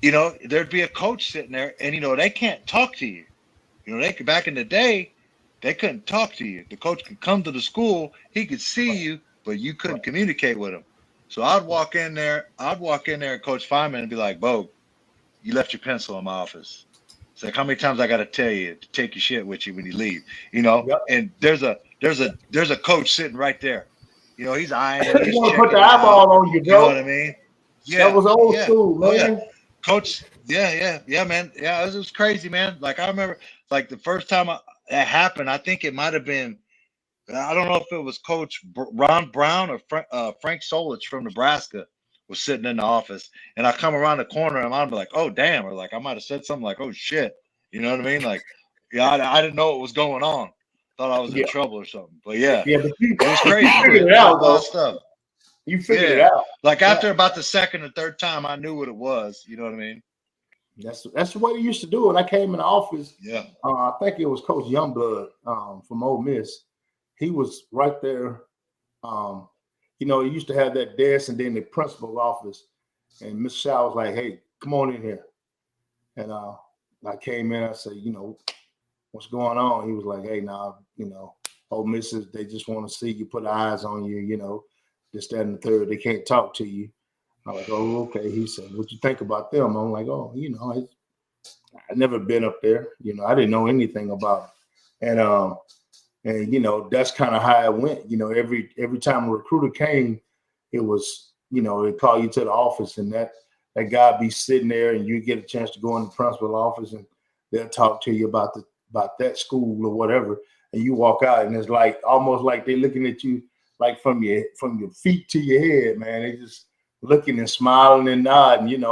You know, there'd be a coach sitting there, and, you know, they can't talk to you. You know, back in the day, they couldn't talk to you. The coach could come to the school, he could see you, but you couldn't communicate with him. So I'd walk in there, and Coach Feynman and be like, Bo, you left your pencil in my office. It's like, how many times I got to tell you to take your shit with you when you leave? You know, and there's a coach sitting right there. You know, he's eyeing. He's want to put the eyeball on you, bro. You know what I mean? Yeah, that was old school, man. Coach, yeah, man. Yeah, it was crazy, man. Like I remember, like the first time that happened, I think it might have been, I don't know if it was Coach Ron Brown or Frank Solich from Nebraska was sitting in the office, and I come around the corner and I'm like, oh damn, or like I might have said something like, oh shit, you know what I mean? Like, yeah, I didn't know what was going on. Thought I was in Yeah. trouble or something. But yeah, Yeah, but it was crazy. you figured Man. it out, A lot though. of stuff. You figured it out. Like after about the second or third time, I knew what it was. You know what I mean? That's the way they used to do it. When I came in the office, Yeah. I think it was Coach Youngblood from Ole Miss. He was right there. He used to have that desk and then the principal's office. And Miss Shaw was like, "Hey, come on in here." And I came in. I said, "What's going on?" He was like, "Hey, now, Ole Miss, they just want to see you, put eyes on you, this, that, and the third. They can't talk to you." I'm like, "Oh, okay." He said, "What you think about them?" I'm like, "Oh, I've never been up there. I didn't know anything about it." And that's kind of how it went. Every time a recruiter came, it was, they call you to the office, and that guy be sitting there, and you get a chance to go in the principal office, and they'll talk to you about that school or whatever, and you walk out, and it's like almost like they're looking at you like from your feet to your head, man. They just looking and smiling and nodding,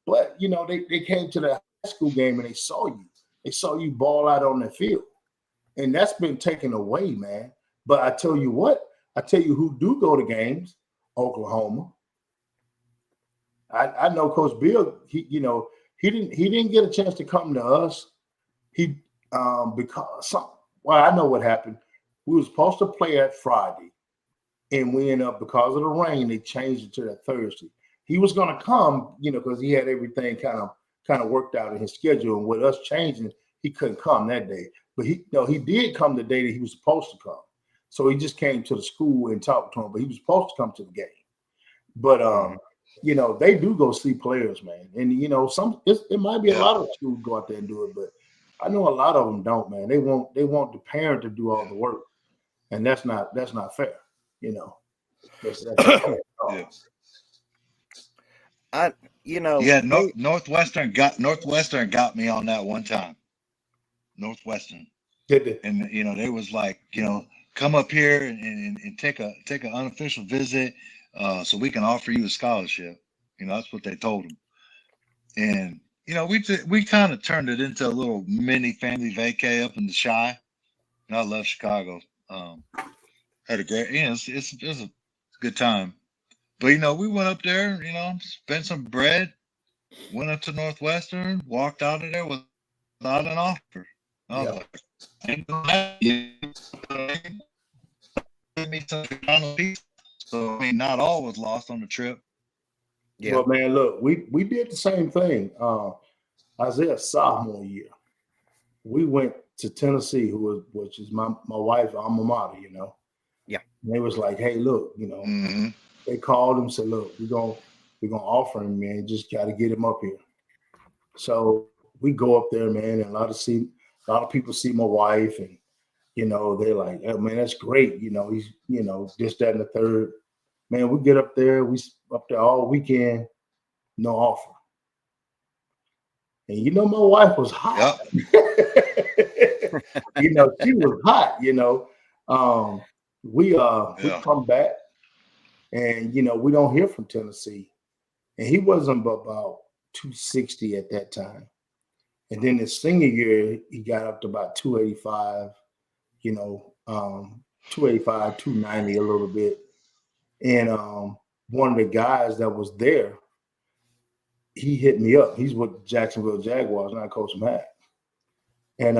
But they came to the high school game and they saw you. They saw you ball out on the field. And that's been taken away, man. But I tell you who do go to games, Oklahoma. I know Coach Bill, he didn't get a chance to come to us. I know what happened. We were supposed to play at Friday, and we ended up, because of the rain, they changed it to that Thursday. He was going to come, because he had everything kind of worked out in his schedule, and with us changing, he couldn't come that day. But he did come the day that he was supposed to come. So he just came to the school and talked to him, but he was supposed to come to the game. But they do go see players, man. And it might be a lot of schools go out there and do it, but I know a lot of them don't, man. They want the parent to do all the work, and that's not fair, That's not fair. Northwestern got me on that one time. Northwestern. Did they? And they was like, come up here and take an unofficial visit, so we can offer you a scholarship. That's what they told them. And we kind of turned it into a little mini family vacay up in the Chi. I love Chicago. Had a great, it's a good time. But we went up there, spent some bread, went up to Northwestern, walked out of there without an offer. I was like, ain't gonna happen. So not all was lost on the trip. Yeah. Well, man, look, we did the same thing. Isaiah's sophomore year, we went to Tennessee, which is my wife's alma mater, Yeah. And they was like, "Hey, look, They called him, said, "Look, we're gonna offer him, man. Just got to get him up here." So we go up there, man, and a lot of people see my wife, and they're like, "Oh, man, that's great." He's this, that, and the third. Man, we get up there, we up there all weekend, no offer. And my wife was hot. Yep. She was hot. We come back, and we don't hear from Tennessee. And he wasn't about 260 at that time. And then his senior year, he got up to about 285, 285, 290 a little bit. And one of the guys that was there, he hit me up. He's with Jacksonville Jaguars, and I coach him at. And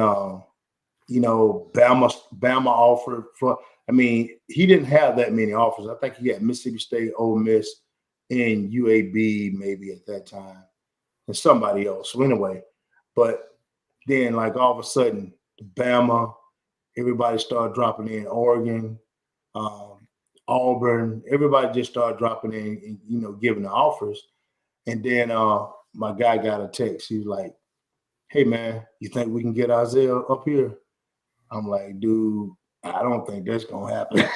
Bama offered for. I mean, he didn't have that many offers. I think he had Mississippi State, Ole Miss, and UAB maybe at that time, and somebody else. So anyway, but then like all of a sudden, Bama, everybody started dropping in. Oregon, Auburn, everybody just started dropping in and giving the offers. And then my guy got a text. He was like, "Hey man, you think we can get Isaiah up here?" I'm like, "Dude, I don't think that's gonna happen."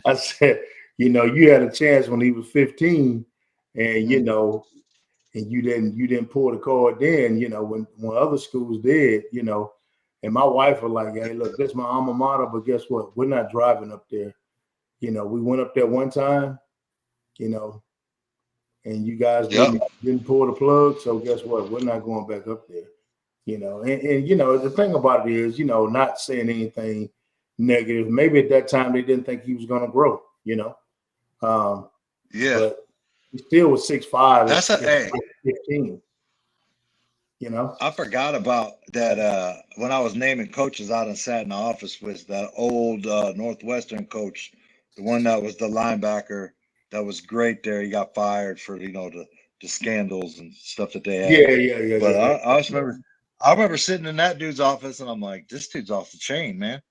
I said, you had a chance when he was 15, and and you didn't pull the cord then, when other schools did, and my wife was like, hey, look, this is my alma mater, but guess what? We're not driving up there. We went up there one time, and you guys didn't pull the plug. So guess what? We're not going back up there. And the thing about it is, not saying anything negative. Maybe at that time they didn't think he was going to grow, but he still was 6'5". That's 15. I forgot about that. When I was naming coaches out and sat in the office with that old Northwestern coach, the one that was the linebacker that was great there. He got fired for the scandals and stuff that they had. Yeah. But I just remember sitting in that dude's office, and I'm like, this dude's off the chain, man.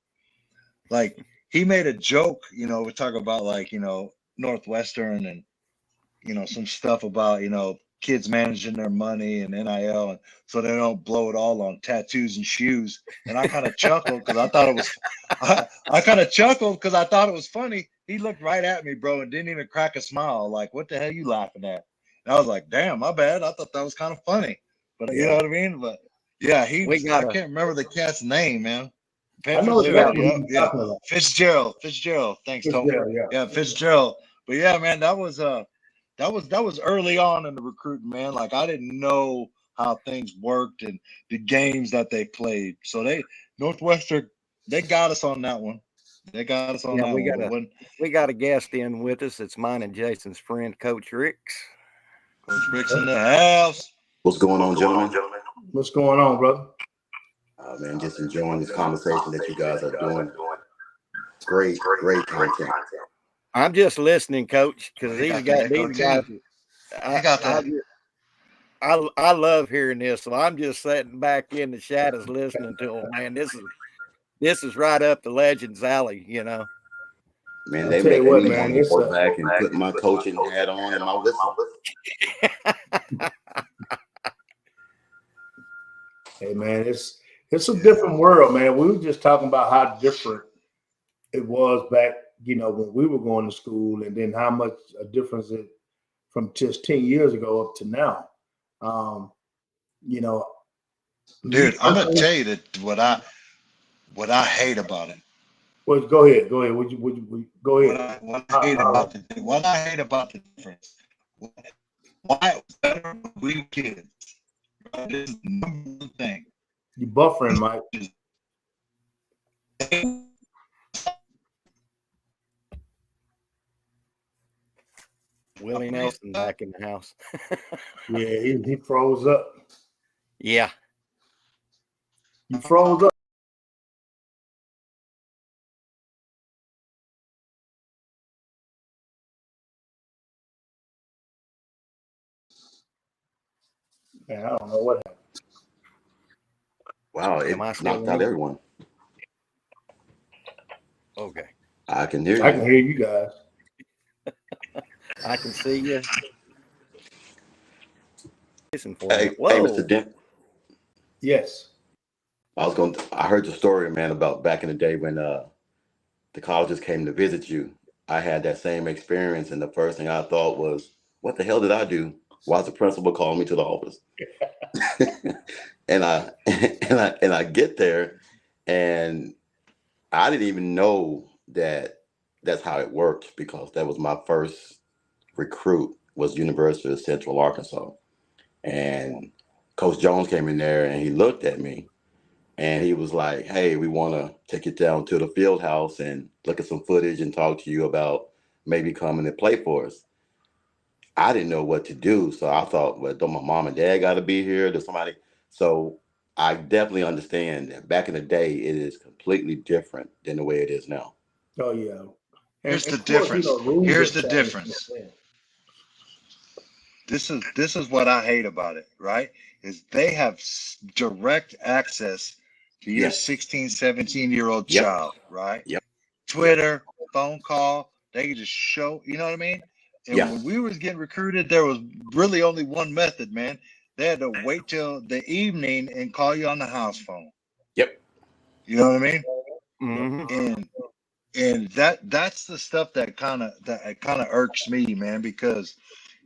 Like, he made a joke. We talk about Northwestern and some stuff about kids managing their money and NIL, and so they don't blow it all on tattoos and shoes. And I kind of chuckled because I thought it was I kind of chuckled because I thought it was funny. He looked right at me, bro, and didn't even crack a smile. Like, what the hell are you laughing at? And I was like, damn, my bad. I thought that was kind of funny. But you know what I mean? But yeah, I can't remember the cat's name, man. I know Fitzgerald. Fitzgerald. Thanks, Tom. Yeah, Fitzgerald. But yeah, man, that was early on in the recruiting, man. Like, I didn't know how things worked and the games that they played. So Northwestern, they got us on that one. They got us on that one. We got a guest in with us. It's mine and Jason's friend, Coach Ricks. Coach Ricks in the house. What's going on, gentlemen? What's going on, brother? Man, just enjoying this conversation that you guys are doing. Great content. I'm just listening, Coach, because these guys. I love hearing this, so I'm just sitting back in the shadows listening to them. Man, this is right up the Legends alley, Man, they make me want to go back and put my coaching hat on and my whistle. Hey, man, it's a different world, man. We were just talking about how different it was back, when we were going to school, and then how much a difference it from just 10 years ago up to now. Dude, I'm gonna tell you that what I hate about it. Well, go ahead. Would you go ahead? What I hate about the difference. Why it was better when we were kids. This is the number one thing. You buffering, Mike. Willie Nelson back in the house. Yeah, he froze up. Yeah. You froze up. Man, I don't know what happened. Wow, it knocked out everyone. Okay. I can hear you. I can hear you guys. I can see you. Hey, Mr. Dent. Yes. I heard the story, man, about back in the day when the colleges came to visit you. I had that same experience, and the first thing I thought was, what the hell did I do? Why's the principal calling me to the office? and I get there, and I didn't even know that that's how it worked, because that was my first recruit, was University of Central Arkansas. And Coach Jones came in there and he looked at me and he was like, hey, we want to take you down to the field house and look at some footage and talk to you about maybe coming to play for us. I didn't know what to do. So I thought, well, don't my mom and dad got to be here? Does somebody? So I definitely understand that back in the day, it is completely different than the way it is now. Oh, yeah. Here's the difference. Here's the difference. This is what I hate about it, right? Is they have direct access to your 16, 17-year-old child, right? Yep. Twitter, phone call, they can just show, you know what I mean? And when we was getting recruited, there was really only one method, man. They had to wait till the evening and call you on the house phone. Yep. You know what I mean? Mm-hmm. And that's the stuff that kind of irks me, man, because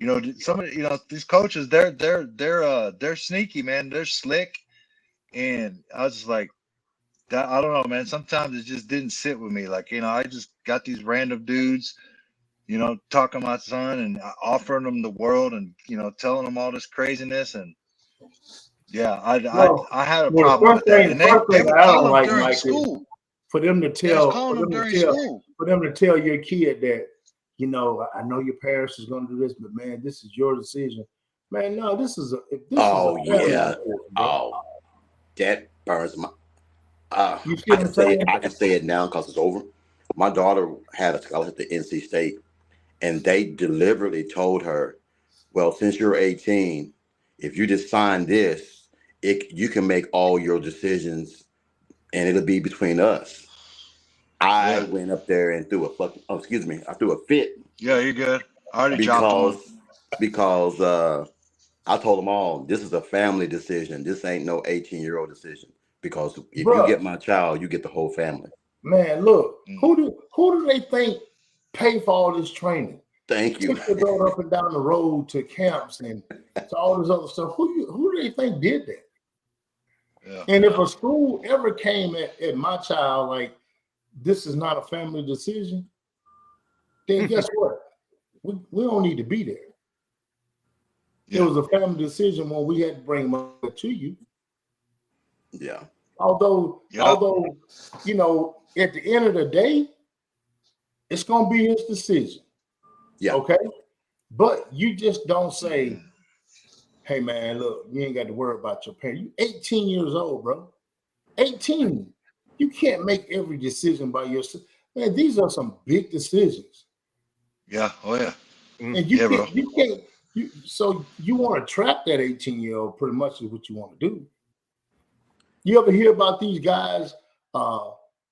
You know, some of these coaches, they're sneaky, man. They're slick, and I was just like, that. I don't know, man. Sometimes it just didn't sit with me. Like, I just got these random dudes, talking to my son and offering them the world, and telling them all this craziness, and yeah, Well, I had a well, problem with that, and they thing would I call don't them like, during Mike, is school. for them to They was tell, calling them during school. for them to tell your kid that, I know your parents is going to do this, but man, this is your decision. Man, no, this is a family yeah. decision, bro. Oh, that burns my. You see what I'm saying? I can say it now because it's over. My daughter had a scholarship to NC State, and they deliberately told her, "Well, since you're 18, if you just sign this, you can make all your decisions, and it'll be between us." I went up there and threw a fucking. Oh, excuse me. I threw a fit. Yeah, you're good. I already dropped on. Because I told them all, this is a family decision. This ain't no 18-year-old decision. Because if you get my child, you get the whole family. Man, look, who do they think pay for all this training? Thank you. Take the road up and down the road to camps and to all this other stuff. Who do they think did that? Yeah. And if a school ever came at my child like, this is not a family decision, then guess what? We don't need to be there. Yeah. It was a family decision when we had to bring them up to you. Yeah. Although, at the end of the day, it's going to be his decision. Yeah. Okay. But you just don't say, hey, man, look, you ain't got to worry about your parents. You're 18 years old, bro. 18. You can't make every decision by yourself. Man, these are some big decisions. Yeah. Oh, yeah. And you can't. So you want to trap that 18-year-old pretty much is what you want to do. You ever hear about these guys,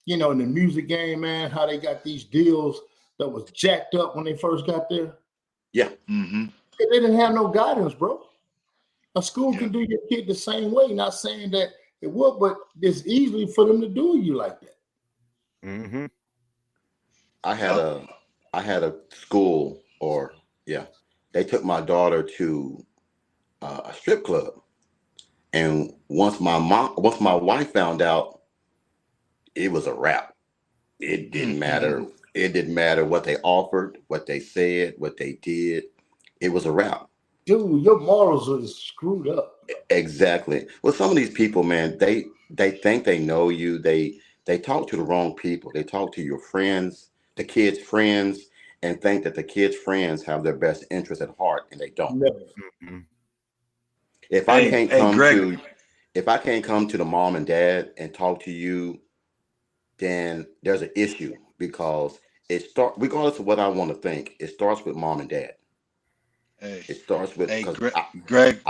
in the music game, man, how they got these deals that was jacked up when they first got there? Yeah. Mm-hmm. They didn't have no guidance, bro. A school can do your kid the same way, not saying that it would, but it's easy for them to do you like that. Mm-hmm. I had a school, they took my daughter to a strip club. And once my wife found out, it was a wrap. It didn't matter. It didn't matter what they offered, what they said, what they did. It was a wrap. Dude, your morals are screwed up. Exactly. Well, some of these people, man, they think they know you. They talk to the wrong people. They talk to your friends, the kids' friends, and think that the kids' friends have their best interest at heart, and they don't. Never. Mm-hmm. If I can't come to the mom and dad and talk to you, then there's an issue, because regardless of what I want to think, it starts with mom and dad. It starts with Greg.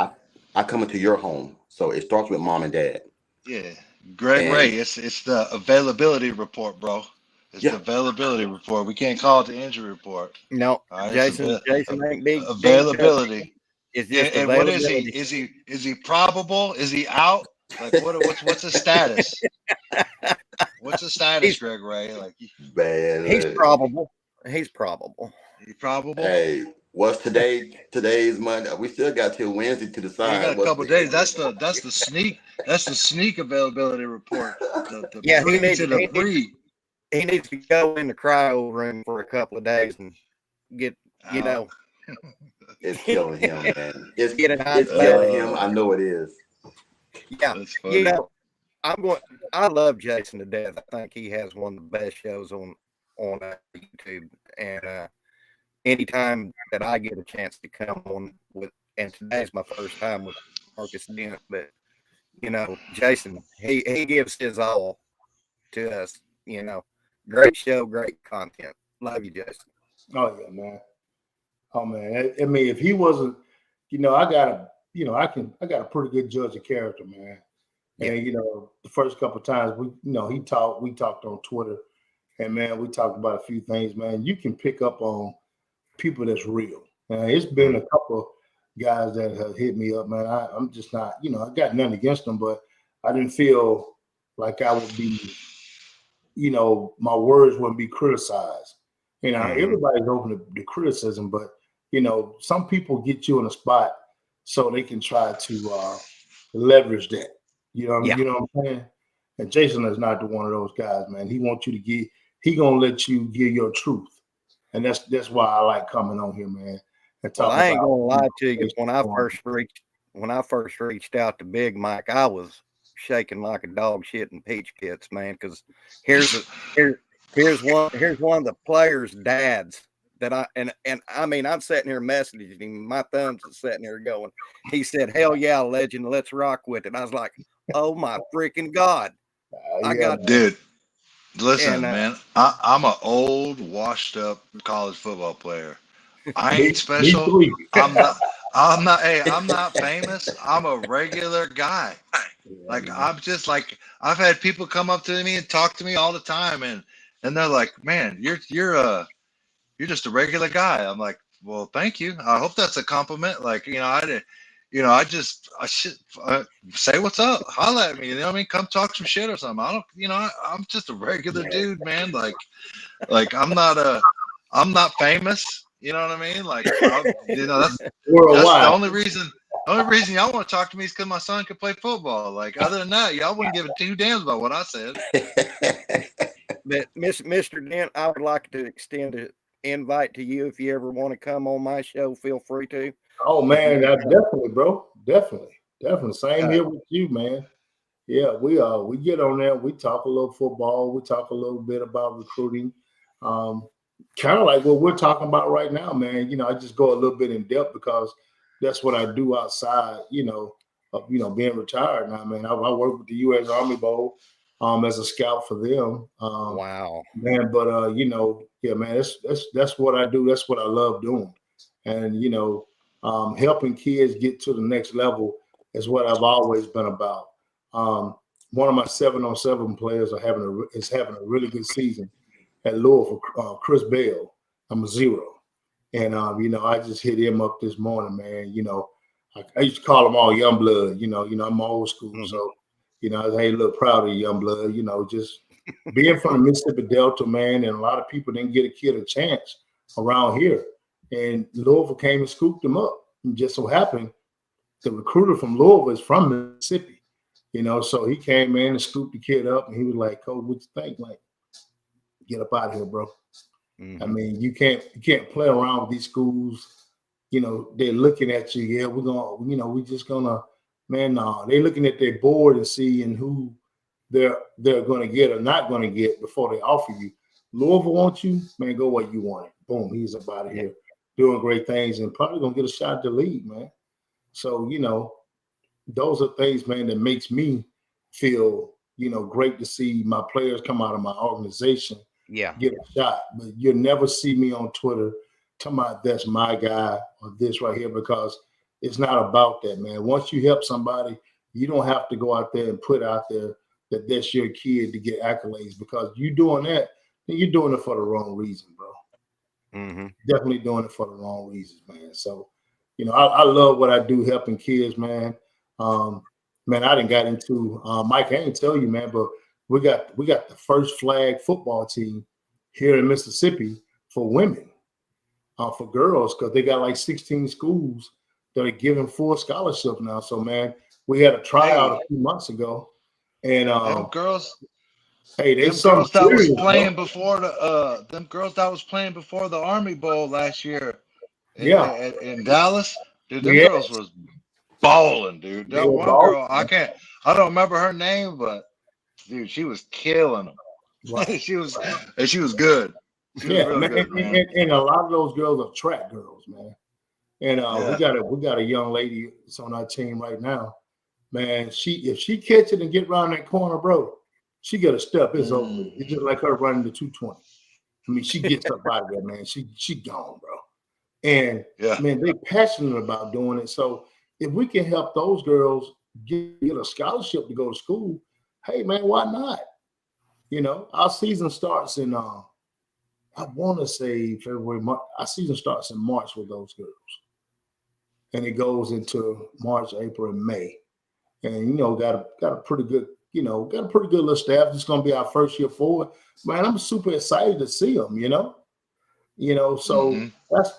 I come into your home, so it starts with mom and dad. Yeah, Greg Ray. It's the availability report, bro. It's the availability report. We can't call it the injury report. No, right? Jason ain't big. Availability. It's just and what is he? Is he probable? Is he out? Like what's his status? What's his status, Greg Ray? Like he's probable. He's probable. He probable. Hey, what's today? Today's Monday. We still got till Wednesday to decide. We got a couple days. That's the sneak. That's the sneak availability report. He needs to go in the cryo room for a couple of days and get It's killing him, man. It's killing him. I know it is. Yeah. I love Jason to death. I think he has one of the best shows on YouTube. And anytime that I get a chance to come on and today's my first time with Marcus Dent, but Jason, he gives his all to us. Great show, great content. Love you, Jason. Oh yeah, man. Oh man. I mean, if he wasn't, I got a pretty good judge of character, man. Yeah. And the first couple of times we talked on Twitter, and man, we talked about a few things, man. You can pick up on people that's real. It's been a couple guys that have hit me up, man. I'm just not, I got nothing against them, but I didn't feel like I would be, my words wouldn't be criticized. Everybody's open to criticism, but some people get you in a spot so they can try to leverage that. Yeah. You know what I'm saying? And Jason is not one of those guys, man. He wants you to he gonna let you give your truth. And that's why I like coming on here, man. And Well, talking I ain't about, gonna lie to you. When I first reached out to Big Mike, I was shaking like a dog shit in peach pits, man. Because here's one of the players' dads that I mean, I'm sitting here messaging him. My thumbs are sitting here going. He said, "Hell yeah, legend, let's rock with it." I was like, "Oh my freaking god!" I yeah, got Dude, listen, and man. I'm an old, washed up college football player. I me ain't special. too. I'm not. I'm not. Hey, I'm not famous. I'm a regular guy. Yeah, Like man. I'm just like I've had people come up to me and talk to me all the time, and they're like, "Man, you're just a regular guy." I'm like, "Well, thank you. I hope that's a compliment." Like, I should say what's up, holla at me. You know what I mean? Come talk some shit or something. I don't, I'm just a regular dude, man. Like I'm not famous. You know what I mean? Like, that's the Worldwide. only reason. The only reason y'all want to talk to me is because my son can play football. Like, other than that, y'all wouldn't give a two damns about what I said. But Mr. Dent, I would like to extend an invite to you. If you ever want to come on my show, feel free to. Oh man, definitely, bro. Definitely. Same here with you, man. Yeah, we get on there, we talk a little football, we talk a little bit about recruiting. Kind of like what we're talking about right now, man. I just go a little bit in depth because that's what I do outside, of being retired now, man. I work with the US Army Bowl as a scout for them. Wow. Man, but yeah, man, that's what I do. That's what I love doing. And helping kids get to the next level is what I've always been about. One of my 7-on-7 players is having a really good season at Louisville, Chris Bell. I'm a 0. And I just hit him up this morning, man. I used to call them all young blood, I'm old school. Mhm. So, I was a little proud of young blood, just being from the Mississippi Delta, man, and a lot of people didn't get a kid a chance around here. And Louisville came and scooped him up. And just so happened, the recruiter from Louisville is from Mississippi, so he came in and scooped the kid up, and he was like, "Coach, what you think?" Like, get up out of here, bro. Mm-hmm. I mean, you can't play around with these schools. They're looking at you. Yeah, we're gonna, we're just gonna, man. No, they're looking at their board and seeing who they're going to get or not going to get before they offer you. Louisville wants you, man. Go where you want it. Boom, he's up out of here, doing great things, and probably gonna get a shot at the league, man. So those are things, man, that makes me feel great to see my players come out of my organization. Yeah. Get a shot, but you'll never see me on Twitter talking about that's my guy or this right here, because it's not about that, man. Once you help somebody, you don't have to go out there and put out there that that's your kid to get accolades, because you doing that, then you're doing it for the wrong reason, bro. Mm-hmm. Definitely doing it for the wrong reasons, man. So, I love what I do, helping kids, man. Man, I didn't got into Mike. I ain't tell you, man, but we got the first flag football team here in Mississippi for women, for girls, because they got like 16 schools that are giving full scholarship now. So, man, we had a tryout a few months ago, and Them girls, hey, they them girls that was serious, playing bro. before the Army Bowl last year Yeah, in Dallas, dude, them yeah, girls was balling, dude. they That were one balling, girl, I don't remember her name, but dude, she was killing them. right? she was good. She was Yeah, real man, good, man. and a lot of those girls are track girls, man. And we Yeah. got a young lady that's on our team right now. Man, if she catch it and get around that corner, bro, she got a step. It's over. It's just like her running the 220. I mean, she gets up out of there, man. She gone, bro. And Yeah. man, they passionate about doing it. So if we can help those girls get a scholarship to go to school, hey man, why not? Our season starts in I want to say February, March. Our season starts in March with those girls, and it goes into March, April, and May. And got a pretty good, got a pretty good little staff. It's going to be our first year forward. Man, I'm super excited to see them. You know, so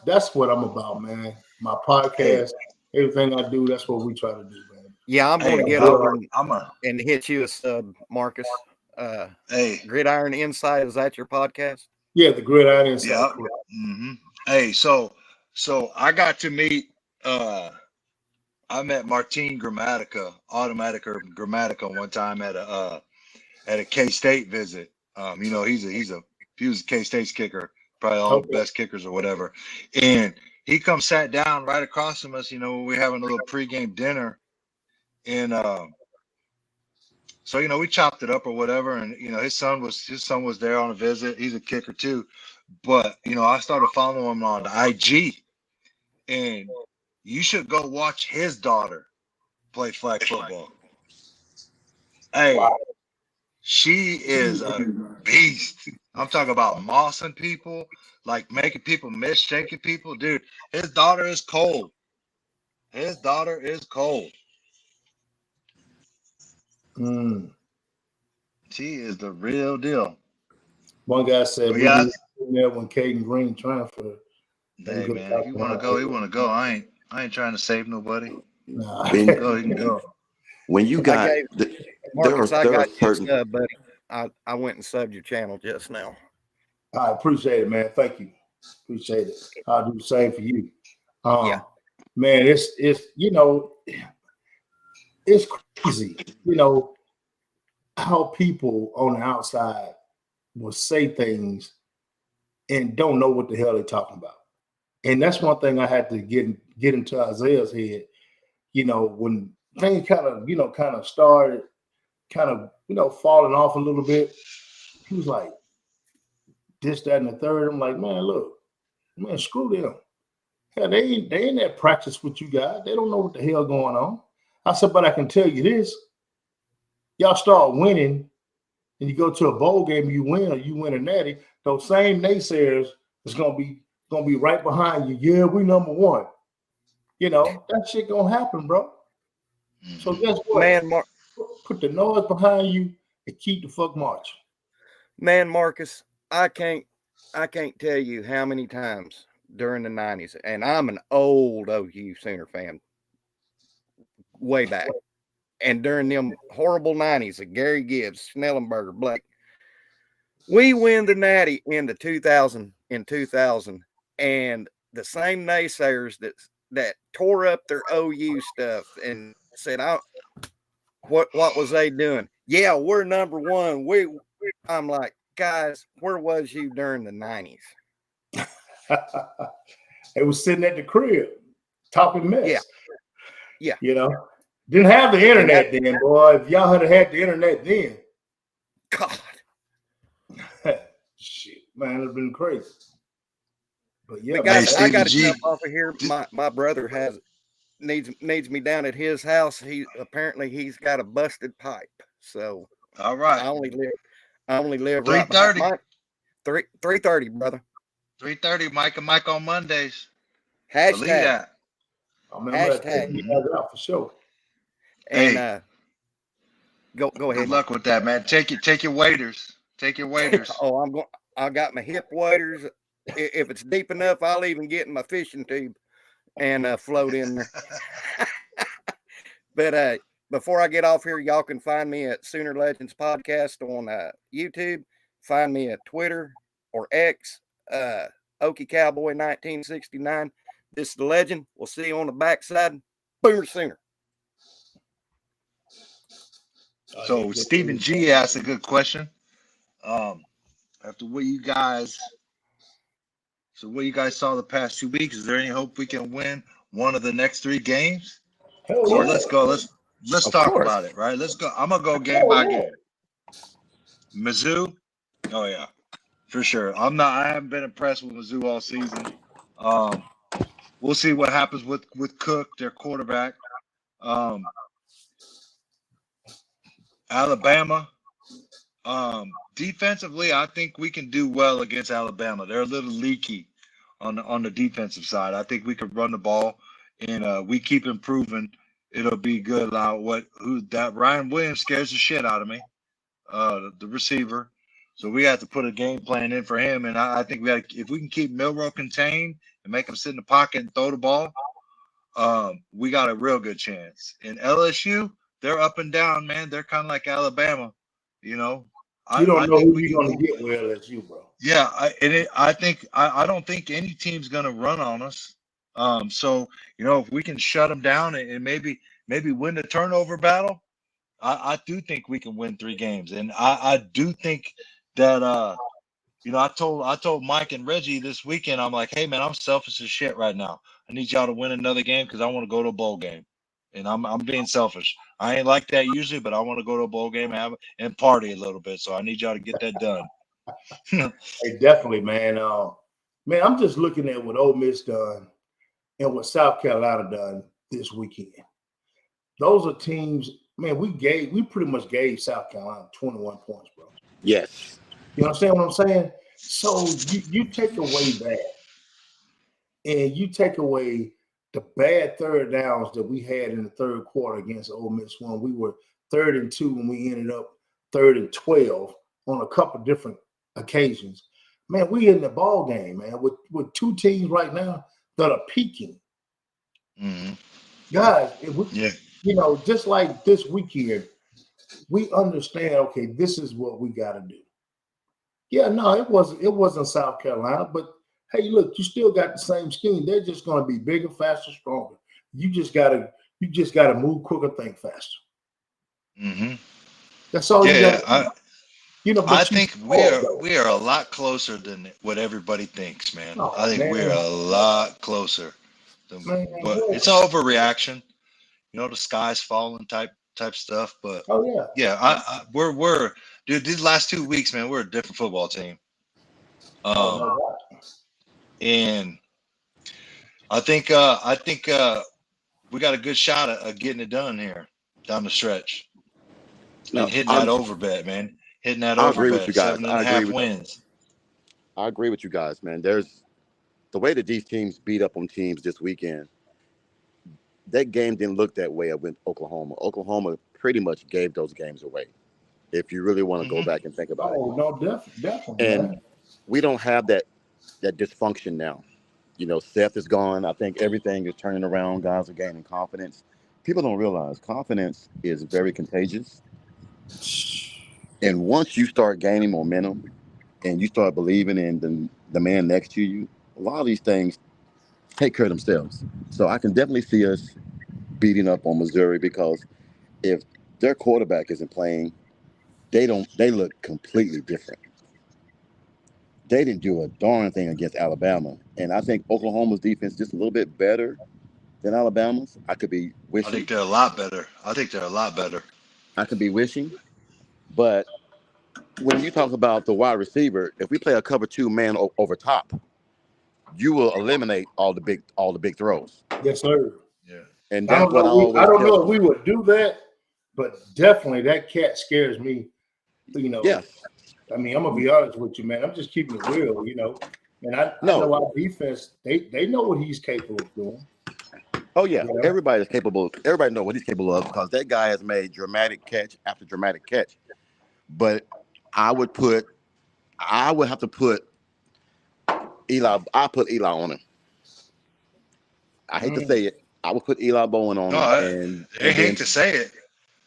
that's what I'm about, man. My podcast, everything I do, that's what we try to do, man. Yeah, I'm going to get over and hit you a sub, Marcus. Gridiron Insight, is that your podcast? Yeah, the Gridiron Insight. Yeah. Hey, so I got to meet I met Martin Grammatica one time at a K-State visit. You know, he was a K-State's kicker, probably all the best kickers or whatever. And he sat down right across from us, you know, we're having a little pregame dinner. And so, you know, we chopped it up or whatever. And, you know, his son was there on a visit. He's a kicker too. But, you know, I started following him on IG. And you should go watch his daughter play flag football. Hey, she is a beast. I'm talking about mossing people, like making people miss, shaking people. Dude, his daughter is cold. His daughter is cold. She is the real deal. One guy said, yeah, there when Caden Green transferred. Hey man, if you want to go, you want to go. I ain't trying to save nobody. Nah. He can go. When you got Marcus, I got certain buddy. I went and subbed your channel just now. I appreciate it, man. Thank you. Appreciate it. I'll do the same for you. Man, it's you know, it's crazy, you know, how people on the outside will say things and don't know what the hell they're talking about. And that's one thing I had to get into Isaiah's head, you know, when things kind of started falling off a little bit. He was like, this, that, and the third. I'm like, man, look, man, screw them. Hell, they ain't at practice with you guys. They don't know what the hell going on. I said, but I can tell you this. Y'all start winning and you go to a bowl game, you win, or you win a natty, those same naysayers is gonna be right behind you. Yeah, we number one. You know, that shit gonna happen, bro. So guess what? Man, put the noise behind you and keep the fuck marching. Man, Marcus, I can't tell you how many times during the 90s, and I'm an old OU Sooner fan, way back. And during them horrible 90s of Gary Gibbs, Snellenberger, Blake, we win the natty in 2000, and the same naysayers that tore up their OU stuff and said, what was they doing? Yeah, we're number one. I'm like, guys, where was you during the 90s? They was sitting at the crib talking mess. Yeah. You know, didn't have the internet then, boy. If y'all had the internet then, God, shit, man, it'd been crazy. But yeah, guys, I got to jump off of here. My brother needs me down at his house. He's got a busted pipe. So all right, I only live 3:30. 3:30, brother. 3:30, Mike and Mike on Mondays. Hashtag. Hashtag. For sure. And go ahead. Good luck with that, man. Take your waders. Take your waders. I got my hip waders. If it's deep enough, I'll even get in my fishing tube and float in there. But before I get off here, y'all can find me at Sooner Legends Podcast on YouTube. Find me at Twitter or X, Okie Cowboy 1969. This is the legend. We'll see you on the backside. Boomer Sooner. So Stephen G asked a good question. After what you guys saw the past 2 weeks, is there any hope we can win one of the next 3 games? So let's go. Let's talk about it, right? Let's go. I'm gonna go game by game. Mizzou. Oh yeah, for sure. I haven't been impressed with Mizzou all season. We'll see what happens with Cook, their quarterback. Alabama. Defensively, I think we can do well against Alabama. They're a little leaky on the defensive side. I think we could run the ball, and we keep improving. It'll be good. That Ryan Williams scares the shit out of me. The receiver. So we have to put a game plan in for him. And I think if we can keep Milroe contained and make him sit in the pocket and throw the ball, we got a real good chance. In LSU, they're up and down, man. They're kind of like Alabama, you know. You don't I know think who we you're can going to get with LSU, bro. Yeah, I don't think any team's gonna run on us. So if we can shut them down and maybe win the turnover battle, I do think we can win 3 games. And I do think that I told Mike and Reggie this weekend, I'm like, hey man, I'm selfish as shit right now. I need y'all to win another game because I want to go to a bowl game. And I'm being selfish. I ain't like that usually, but I want to go to a bowl game and party a little bit. So I need y'all to get that done. Hey, definitely, man. Man, I'm just looking at what Ole Miss done and what South Carolina done this weekend. Those are teams, man, we pretty much gave South Carolina 21 points, bro. Yes. You understand what I'm saying? So you take away that, and you take away the bad third downs that we had in the third quarter against Ole Miss when we were 3rd and 2 and we ended up 3rd and 12 on a couple different occasions. Man, we in the ball game, man, with 2 teams right now that are peaking. Mm-hmm. Guys, Yeah. just like this weekend, we understand, okay, this is what we got to do. Yeah, no, it wasn't South Carolina, but hey, look, you still got the same scheme. They're just going to be bigger, faster, stronger. You just gotta move quicker, think faster. Mm-hmm. That's all you got. I think we are a lot closer than what everybody thinks, man. Oh, I think we're a lot closer. But it's an overreaction, the sky's falling type stuff. But we're dude. These last 2 weeks, man, we're a different football team. And I think we got a good shot at getting it done here down the stretch. No, and hitting that over bet, man. Hitting that I over agree bet. with you guys. 7.5 wins. I agree with you guys, man. There's the way that these teams beat up on teams this weekend. That game didn't look that way with Oklahoma. Oklahoma pretty much gave those games away. If you really want to go back and think about it. Oh, no, definitely. And we don't have that dysfunction now. Seth is gone. I think everything is turning around. Guys are gaining confidence. People don't realize confidence is very contagious. And once you start gaining momentum and you start believing in the man next to you, a lot of these things take care of themselves. So I can definitely see us beating up on Missouri because if their quarterback isn't playing, they look completely different. They didn't do a darn thing against Alabama. And I think Oklahoma's defense is just a little bit better than Alabama's. I could be wishing. I think they're a lot better. I could be wishing. But when you talk about the wide receiver, if we play a cover 2 man over top, you will eliminate all the big throws. Yes, sir. Yeah. And that's what I always I don't know if we would do that, but definitely that cat scares me. Yes. I mean, I'm gonna be honest with you, man. I'm just keeping it real, And I know our defense, they know what he's capable of doing. Oh yeah, everybody's capable. Everybody knows what he's capable of because that guy has made dramatic catch after dramatic catch. But I would have to put Eli. I put Eli on him. I hate to say it. I would put Eli Bowen on him. They hate to say it.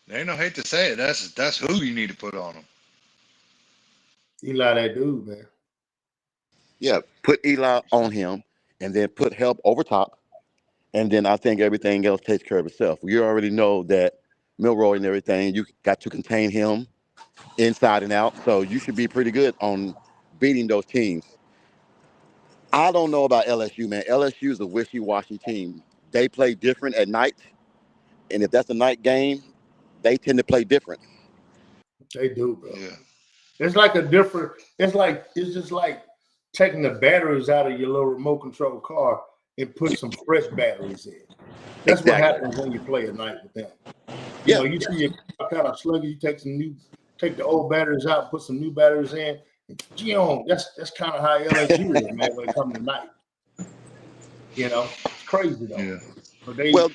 They ain't no hate to say it. That's who you need to put on him. Eli, that dude, man. Yeah, put Eli on him, and then put help over top, and then I think everything else takes care of itself. You already know that Milroe and everything. You got to contain him inside and out, so you should be pretty good on beating those teams. I don't know about LSU, man. LSU is a wishy-washy team. They play different at night, and if that's a night game, they tend to play different. They do, bro. Yeah. It's just like taking the batteries out of your little remote control car and put some fresh batteries in. That's what happens when you play at night with them. You see a kind of slugger, you take the old batteries out, put some new batteries in. That's kind of how LSU is, man, when it comes to night. It's crazy though. Yeah. But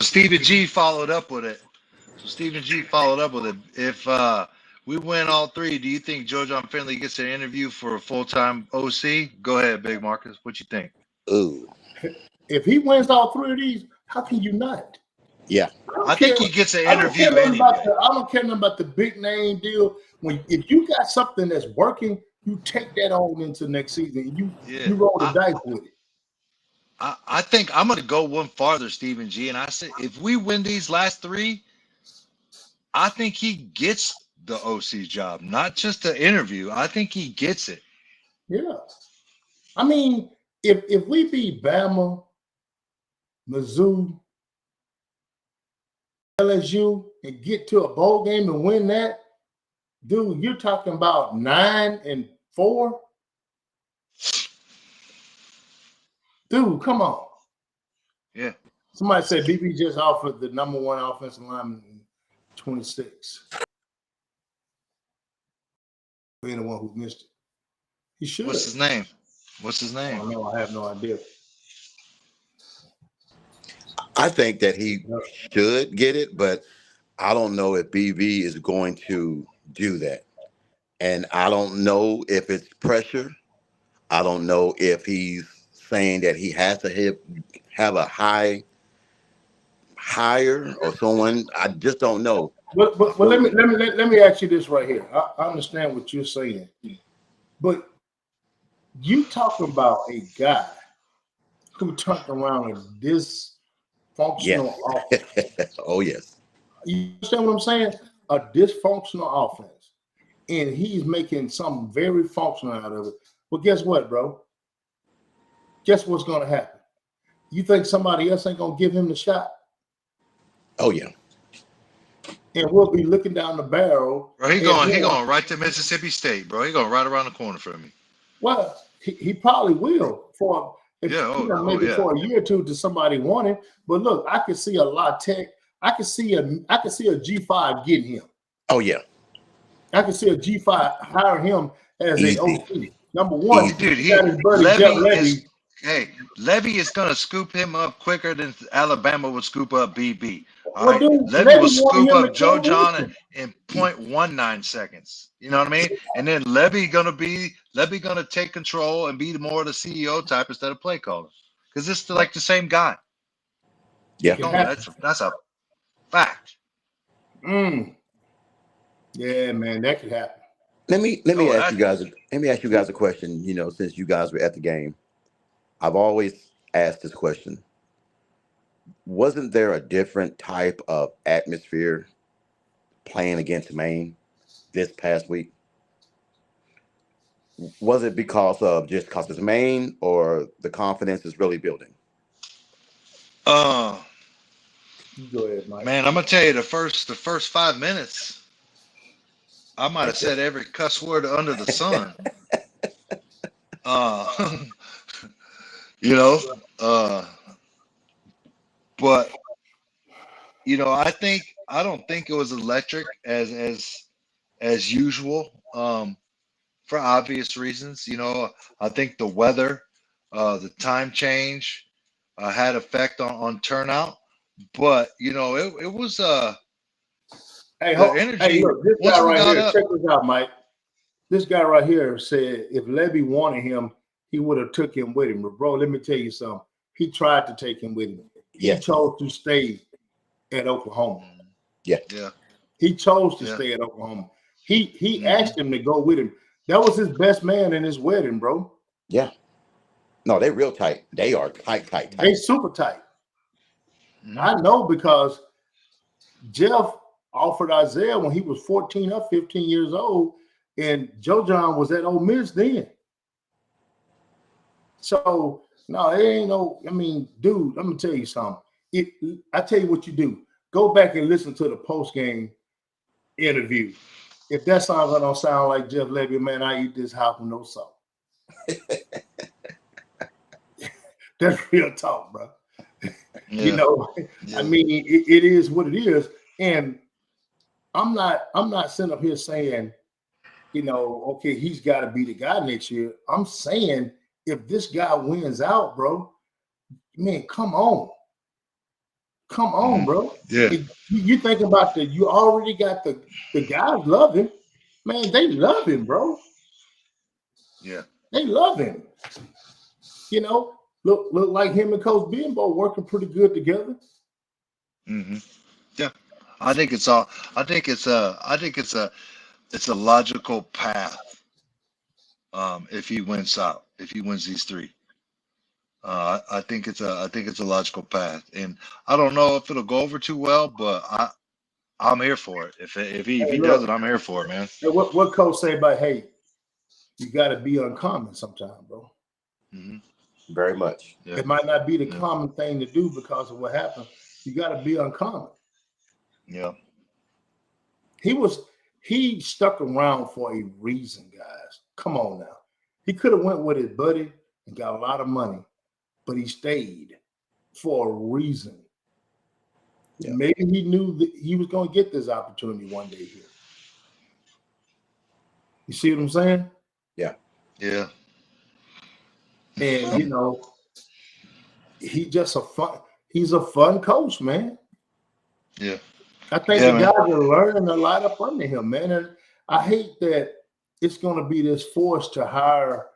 Stephen G followed up with it. If we win all three. Do you think Joe John Finley gets an interview for a full-time OC? Go ahead, Big Marcus. What you think? Ooh, If he wins all three of these, how can you not? yeah. I think he gets an I don't care interview nothing anyway. I don't care nothing about the big name deal. If you got something that's working, you take that on into next season. You roll the dice with it. I think I'm going to go one farther, Stephen G. And I said, if we win these last three, I think he gets the OC job, not just the interview. I think he gets it. Yeah. I mean, if we beat Bama, Mizzou, LSU, and get to a bowl game and win that, dude, you're talking about 9-4. Dude, come on. Yeah. Somebody said BB just offered the number one offensive lineman in 26. Being the one who missed it. He should. What's his name? What's his I name? don't know. I have no idea. I think that he should get it, but I don't know if BV is going to do that. And I don't know if it's pressure. I don't know if he's saying that he has to have a higher or someone. I just don't know. But let me ask you this right here. I understand what you're saying, but you talking about a guy who turned around a dysfunctional offense. Oh yes. You understand what I'm saying? A dysfunctional offense, and he's making something very functional out of it. But guess what, bro? Guess what's going to happen? You think somebody else ain't going to give him the shot? Oh yeah. And we'll be looking down the barrel. Bro, he going right to Mississippi State, bro. He going right around the corner from me. Well, he probably will for maybe for a year or two to somebody want him. But look, I can see a La Tech. I can see a G5 getting him. Oh yeah. I can see a G5 hire him as Easy. an OC. Number one, dude, Levy is gonna scoop him up quicker than Alabama would scoop up BB. All right, Levy will scoop up Joe John in 0.19 seconds. You know what I mean? And then Levy gonna take control and be more of the CEO type instead of play caller, because it's like the same guy. Yeah, no, that's a fact. Yeah, man, that could happen. Let me ask you guys. Let me ask you guys a question. You know, since you guys were at the game, I've always asked this question. Wasn't there a different type of atmosphere playing against Maine this past week? Was it because it's Maine, or the confidence is really building? Go ahead, Mike. Man, I'm gonna tell you, the first 5 minutes, I might have said every cuss word under the sun. But I don't think it was electric as usual, for obvious reasons. I think the weather, the time change, had effect on turnout. But it was the energy. Look, this guy right here, check this out, Mike. This guy right here said if Levy wanted him, he would have took him with him. But bro, let me tell you something. He tried to take him with him. He chose to stay at Oklahoma. Yeah. He chose to stay at Oklahoma. He asked him to go with him. That was his best man in his wedding, bro. Yeah. No, they're real tight. They are tight. They super tight. I know, because Jeff offered Isaiah when he was 14 or 15 years old, and Joe John was at Ole Miss then. So, no, it ain't no, I mean, dude, let me tell you something. I tell you what you do. Go back and listen to the post-game interview. If that song don't sound like Jeff Levy, man, I eat this house with no salt. That's real talk, bro. Yeah. I mean, it is what it is. And I'm not sitting up here saying, okay, he's got to be the guy next year. I'm saying if this guy wins out, bro, man, come on. Come on, bro. Yeah. You think about you already got the guys love him. man, they love him, bro. Yeah. They love him. You know, look like him and Coach Bedenbaugh working pretty good together. Mm-hmm. Yeah. I think it's a logical path. If he wins these three. I think it's a logical path, and I don't know if it'll go over too well, but I'm here for it. If he does it, I'm here for it, man. What Coach say about, hey, you got to be uncommon sometime, bro. Mm-hmm. Very much. Yeah. It might not be the common thing to do because of what happened. You got to be uncommon. Yeah. He stuck around for a reason, guys. Come on now. He could have went with his buddy and got a lot of money, but he stayed for a reason. Yeah. Maybe he knew that he was going to get this opportunity one day here. You see what I'm saying? Yeah. Yeah. And, you know, he's a fun coach, man. Yeah. I think the guys are learning a lot up under him, man. And I hate that it's going to be this force to hire,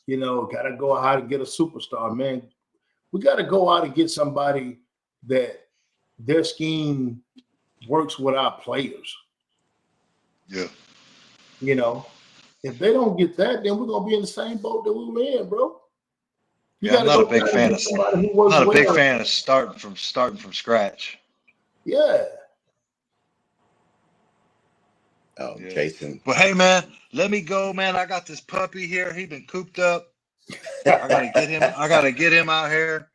you know, got to go out and get a superstar, man. We got to go out and get somebody that their scheme works with our players. Yeah. You know, if they don't get that, then we're going to be in the same boat that we were in, bro. I'm not a big fan of starting from scratch. Yeah. Oh, yeah. Jason. But hey, man, let me go, man. I got this puppy here. He been cooped up. I gotta get him out here.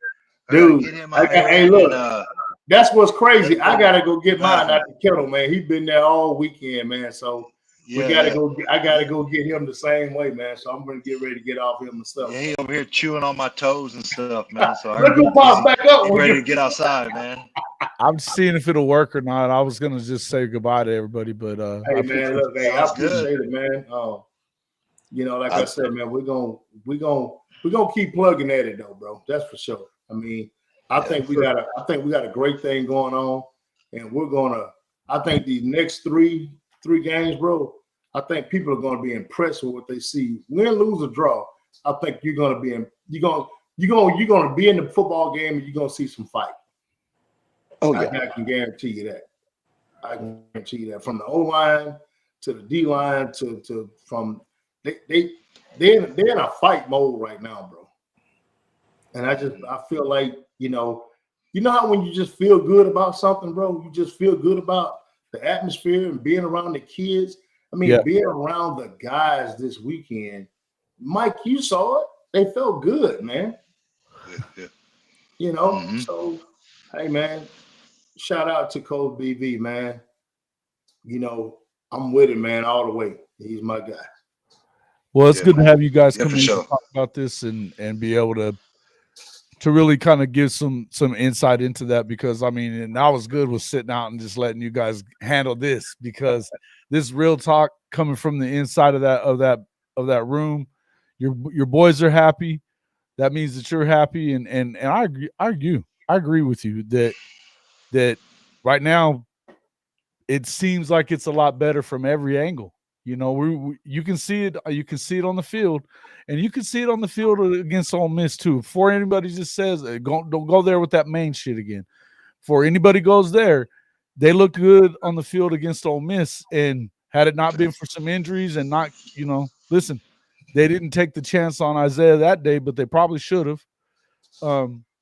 Dude, hey, look, that's what's crazy. I gotta go get mine out the kennel, man. He's been there all weekend, man. So I gotta go get him the same way, man. So I'm gonna get ready to get off him and stuff. Yeah, he over here chewing on my toes and stuff, man. So let's go pop back up. Get ready to get outside, man. I'm seeing if it'll work or not. I was gonna just say goodbye to everybody, but hey man, look, hey, I appreciate it, man. You know, like I said, man, we're gonna keep plugging at it though, bro. That's for sure. I mean, I think we got a great thing going on, and I think these next three games, bro, I think people are gonna be impressed with what they see. Win, lose, or draw. I think you're gonna be in the football game and you're gonna see some fight. Oh yeah, I can guarantee you that. I can guarantee you that from the O line to the D line they're in a fight mode right now, bro. And I feel like, you know how when you just feel good about something, bro, you just feel good about the atmosphere and being around the kids. I mean, being around the guys this weekend, Mike, you saw it. They felt good, man. Yeah. You know, so hey, man, shout out to Coach BV, man. You know, I'm with him, man, all the way. He's my guy. Well, it's good to have you guys come in to talk about this and be able to really kind of give some insight into that, because I mean, and I was good with sitting out and just letting you guys handle this, because this real talk coming from the inside of that room. Your boys are happy. That means that you're happy, and I agree with you that right now it seems like it's a lot better from every angle. You know, you can see it. You can see it on the field, and you can see it on the field against Ole Miss too. Before anybody just says, don't go there with that main shit again. Before anybody goes there, they looked good on the field against Ole Miss, and had it not been for some injuries and not, listen, they didn't take the chance on Isaiah that day, but they probably should have.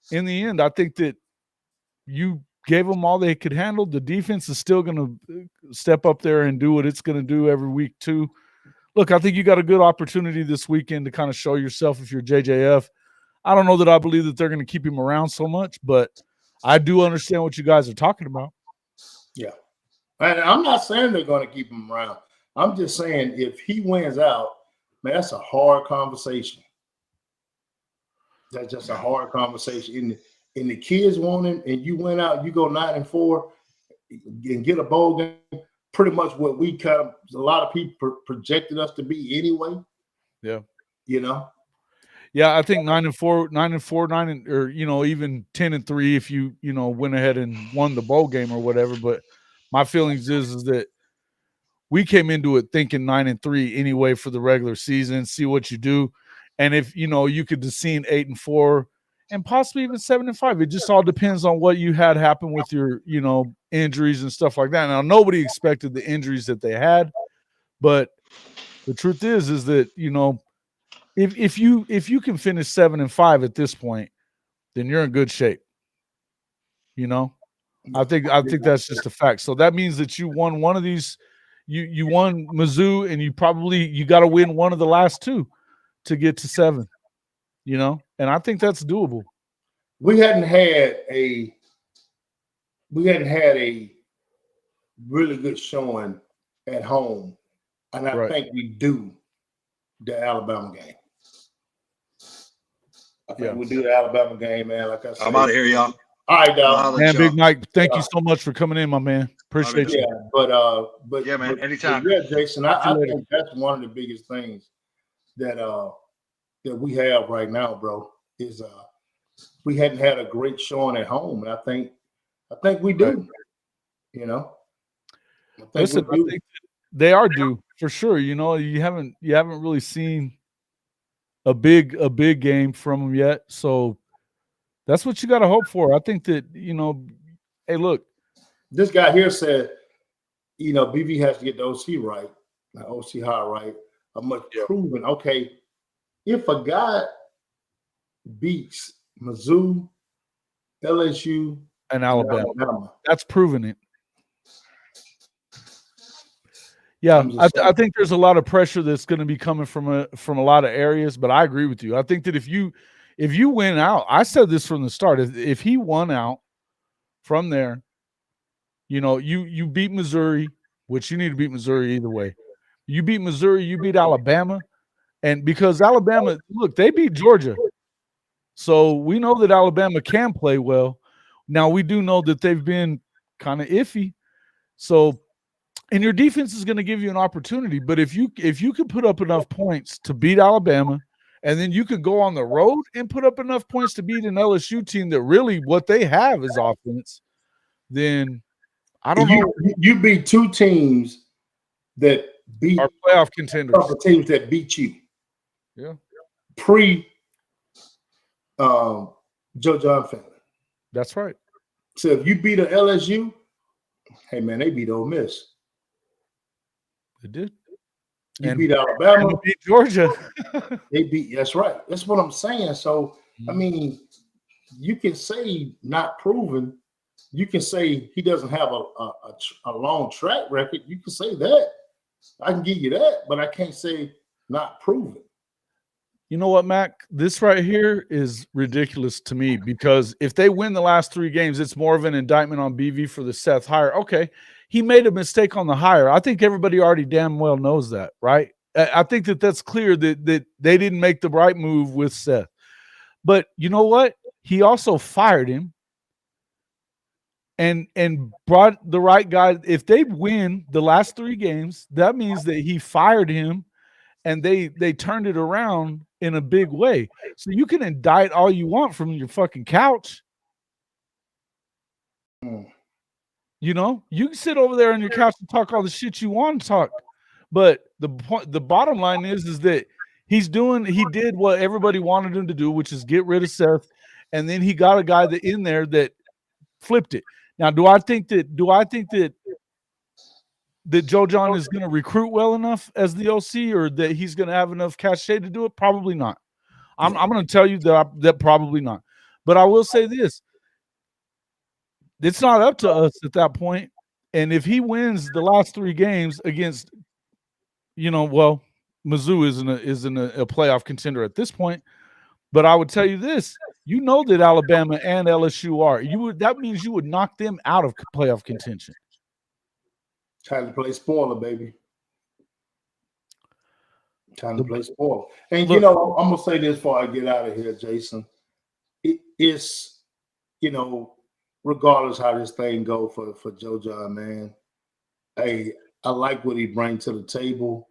In the end, I think that you gave them all they could handle. The defense is still going to step up there and do what it's going to do every week too. Look, I think you got a good opportunity this weekend to kind of show yourself if you're JJF. I don't know that I believe that they're going to keep him around so much, but I do understand what you guys are talking about. Yeah. And I'm not saying they're going to keep him around. I'm just saying if he wins out, man, that's a hard conversation. That's just a hard conversation. And the kids want him, and you went out, you go 9-4 and get a bowl game, pretty much what a lot of people projected us to be anyway. Yeah. You know? Yeah, I think 9-4, or even 10-3 if you went ahead and won the bowl game or whatever. But my feelings is that we came into it thinking 9-3 anyway for the regular season, see what you do. And if, you could have seen 8-4 and possibly even 7-5. It just all depends on what you had happen with your, injuries and stuff like that. Now, nobody expected the injuries that they had, but the truth is that, if you can finish 7-5 at this point, then you're in good shape. I think that's just a fact. So that means that you won one of these. You won Mizzou, and you got to win one of the last two to get to 7. And I think that's doable. We hadn't had a really good showing at home, and I think we do the Alabama game. I think we do the Alabama game, man. Like I said, I'm out of here, y'all. All right, dog. Man, Big Mike, thank you so much for coming in, my man. Appreciate you. Yeah, but yeah, man, anytime. Yeah, Jason, I think that's one of the biggest things that we have right now, bro. Is we hadn't had a great showing at home, and I think we do. I think they are due for sure. You haven't really seen a big game from them yet, so that's what you got to hope for. I think that hey, look, this guy here said, BV has to get the OC right, OC high right. A much proven. Okay, if a guy beats Mizzou, LSU, and Alabama, that's proven it. Yeah, I think there's a lot of pressure that's going to be coming from a lot of areas, but I agree with you. I think that if you win out, I said this from the start. If he won out from there, you beat Missouri, which you need to beat Missouri either way. You beat Missouri, you beat Alabama, and because Alabama, look, they beat Georgia, so we know that Alabama can play well. Now we do know that they've been kind of iffy, so. And your defense is going to give you an opportunity. But if you could put up enough points to beat Alabama, and then you could go on the road and put up enough points to beat an LSU team that really what they have is offense, then I don't know. You beat two teams that beat our playoff contenders. Couple teams that beat you. Yeah. Joe John family. That's right. So if you beat an LSU, hey man, they beat Ole Miss. They did. You beat Alabama. And beat Georgia. They beat. That's right. That's what I'm saying. So I mean, you can say not proven. You can say he doesn't have a long track record. You can say that. I can give you that, but I can't say not proven. You know what, Mac? This right here is ridiculous to me because if they win the last 3 games, it's more of an indictment on BV for the Seth hire. Okay, he made a mistake on the hire. I think everybody already damn well knows that, right? I think that's clear that they didn't make the right move with Seth. But you know what? He also fired him and brought the right guy. If they win the last 3 games, that means that he fired him and they turned it around in a big way. So you can indict all you want from your fucking couch. You can sit over there on your couch and talk all the shit you want to talk. But the bottom line is that he did what everybody wanted him to do, which is get rid of Seth. And then he got a guy in there that flipped it. Now, do I think that Joe John is going to recruit well enough as the OC, or that he's going to have enough cachet to do it? Probably not. I'm going to tell you that probably not. But I will say this: it's not up to us at that point. And if he wins the last 3 games against, Mizzou isn't a playoff contender at this point. But I would tell you this: that Alabama and LSU are. That means you would knock them out of playoff contention. Time to play spoiler, baby. Time to play spoiler. And I'm gonna say this before I get out of here, Jason. It's regardless how this thing go for Joe John, man. Hey, I like what he brings to the table.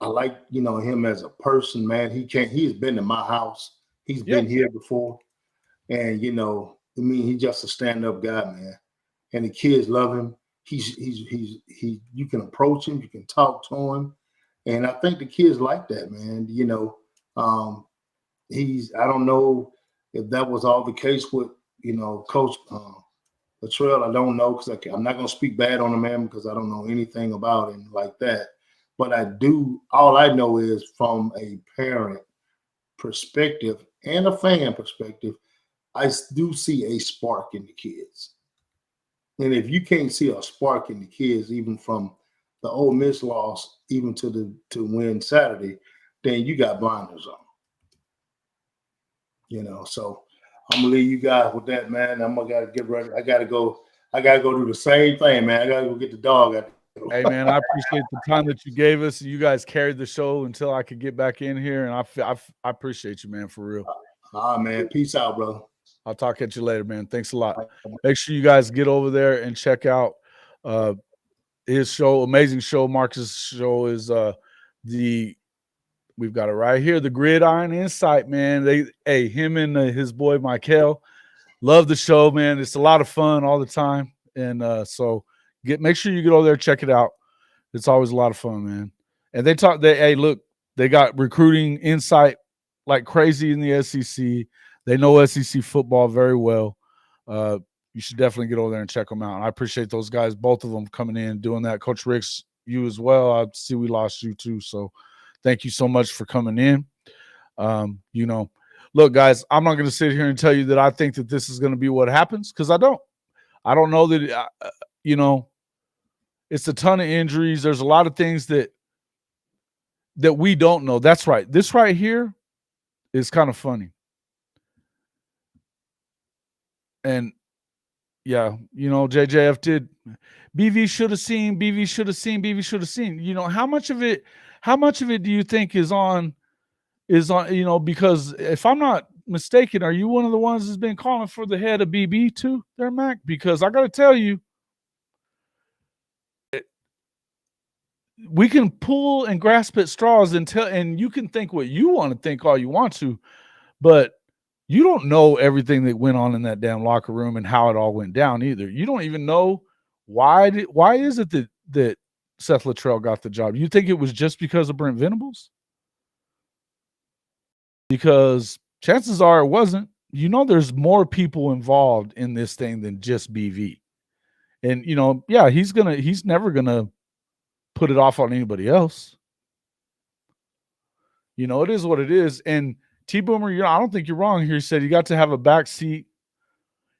I like him as a person, man. He's been to my house. He's been here before, and he's just a stand-up guy, man. And the kids love him. you can approach him, you can talk to him, and I think the kids like that, man. I don't know if that was all the case with Coach Latrell. I don't know, because I'm not going to speak bad on the man because I don't know anything about him like that. But all I know is from a parent perspective and a fan perspective, I do see a spark in the kids. And if you can't see a spark in the kids, even from the Ole Miss loss, even to win Saturday, then you got blinders on. So I'm gonna leave you guys with that, man. Gotta get ready. I gotta go do the same thing, man. I gotta go get the dog out there. Hey, man, I appreciate the time that you gave us. You guys carried the show until I could get back in here, and I appreciate you, man, for real. Man. Peace out, brother. I'll talk at you later, man. Thanks a lot. Make sure you guys get over there and check out his show. Amazing show. Marcus' show is we've got it right here, the Gridiron Insight, man. Him and his boy Michael love the show, man. It's a lot of fun all the time, and so make sure you get over there, check it out. It's always a lot of fun, man. And they got recruiting insight like crazy in the SEC. They know SEC football very well. You should definitely get over there and check them out. And I appreciate those guys, both of them, coming in doing that. Coach Ricks, you as well. I see we lost you too, so thank you so much for coming in. Look, guys, I'm not going to sit here and tell you that I think that this is going to be what happens, because I don't. I don't know that. It's a ton of injuries. There's a lot of things that we don't know. That's right. This right here is kind of funny. And yeah, JJF did. BV should have seen. BV should have seen. BV should have seen. How much of it do you think is on? Because if I'm not mistaken, are you one of the ones that's been calling for the head of BB too, there, Mac? Because I got to tell you, we can pull and grasp at straws and you can think what you want to think all you want to, but you don't know everything that went on in that damn locker room and how it all went down either. You don't even know why is it that Seth Luttrell got the job. You think it was just because of Brent Venables? Because chances are it wasn't. There's more people involved in this thing than just BV. And he's never gonna put it off on anybody else. It is what it is. And T Boomer, I don't think you're wrong here. He said he got to have a back seat.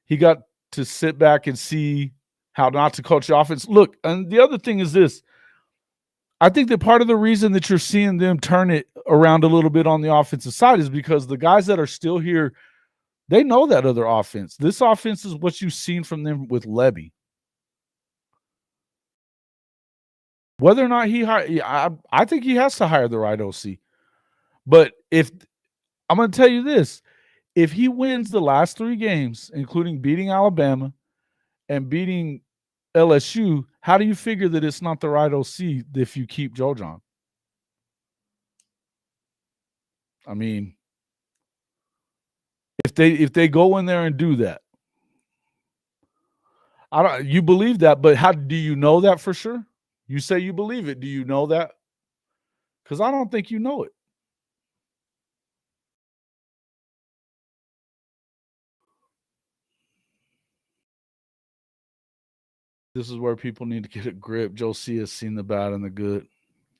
He got to sit back and see how not to coach the offense. Look, and the other thing is this. I think that part of the reason that you're seeing them turn it around a little bit on the offensive side is because the guys that are still here, they know that other offense. This offense is what you've seen from them with Lebby. Whether or not I think he has to hire the right OC. But I'm going to tell you this, if he wins the last 3 games, including beating Alabama and beating LSU, how do you figure that it's not the right OC if you keep Joe John? I mean, if they go in there and do that, you believe that, but how do you know that for sure? You say you believe it. Do you know that? Because I don't think you know it. This is where people need to get a grip. Josie has seen the bad and the good.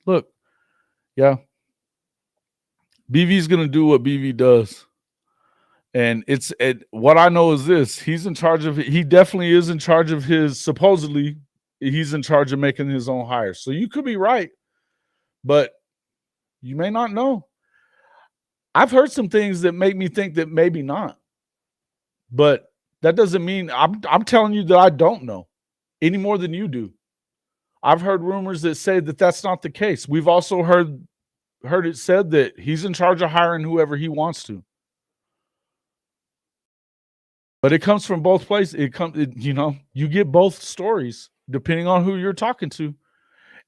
Look, yeah. BV's going to do what BV does. And what I know is this. He definitely is in charge of supposedly, he's in charge of making his own hires. So you could be right, but you may not know. I've heard some things that make me think that maybe not. But that doesn't mean I'm telling you that I don't know any more than you do. I've heard rumors that say that that's not the case. We've also heard it said that he's in charge of hiring whoever he wants to. But it comes from both places. You get both stories depending on who you're talking to.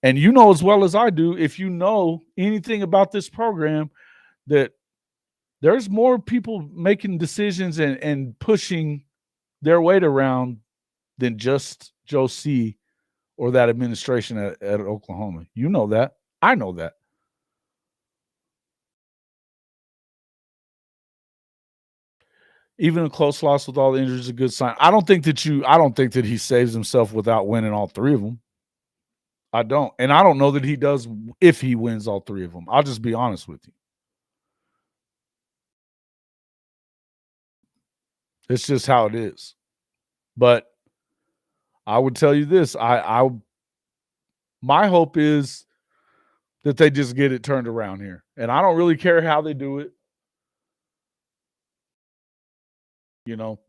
And you know as well as I do, if you know anything about this program, that there's more people making decisions and pushing their weight around than just Joe C. or that administration at Oklahoma. You know that. I know that. Even a close loss with all the injuries is a good sign. I don't think that he saves himself without winning all three of them. I don't. And I don't know that he does if he wins all three of them. I'll just be honest with you. It's just how it is. But I would tell you this. My hope is that they just get it turned around here. And I don't really care how they do it. You know,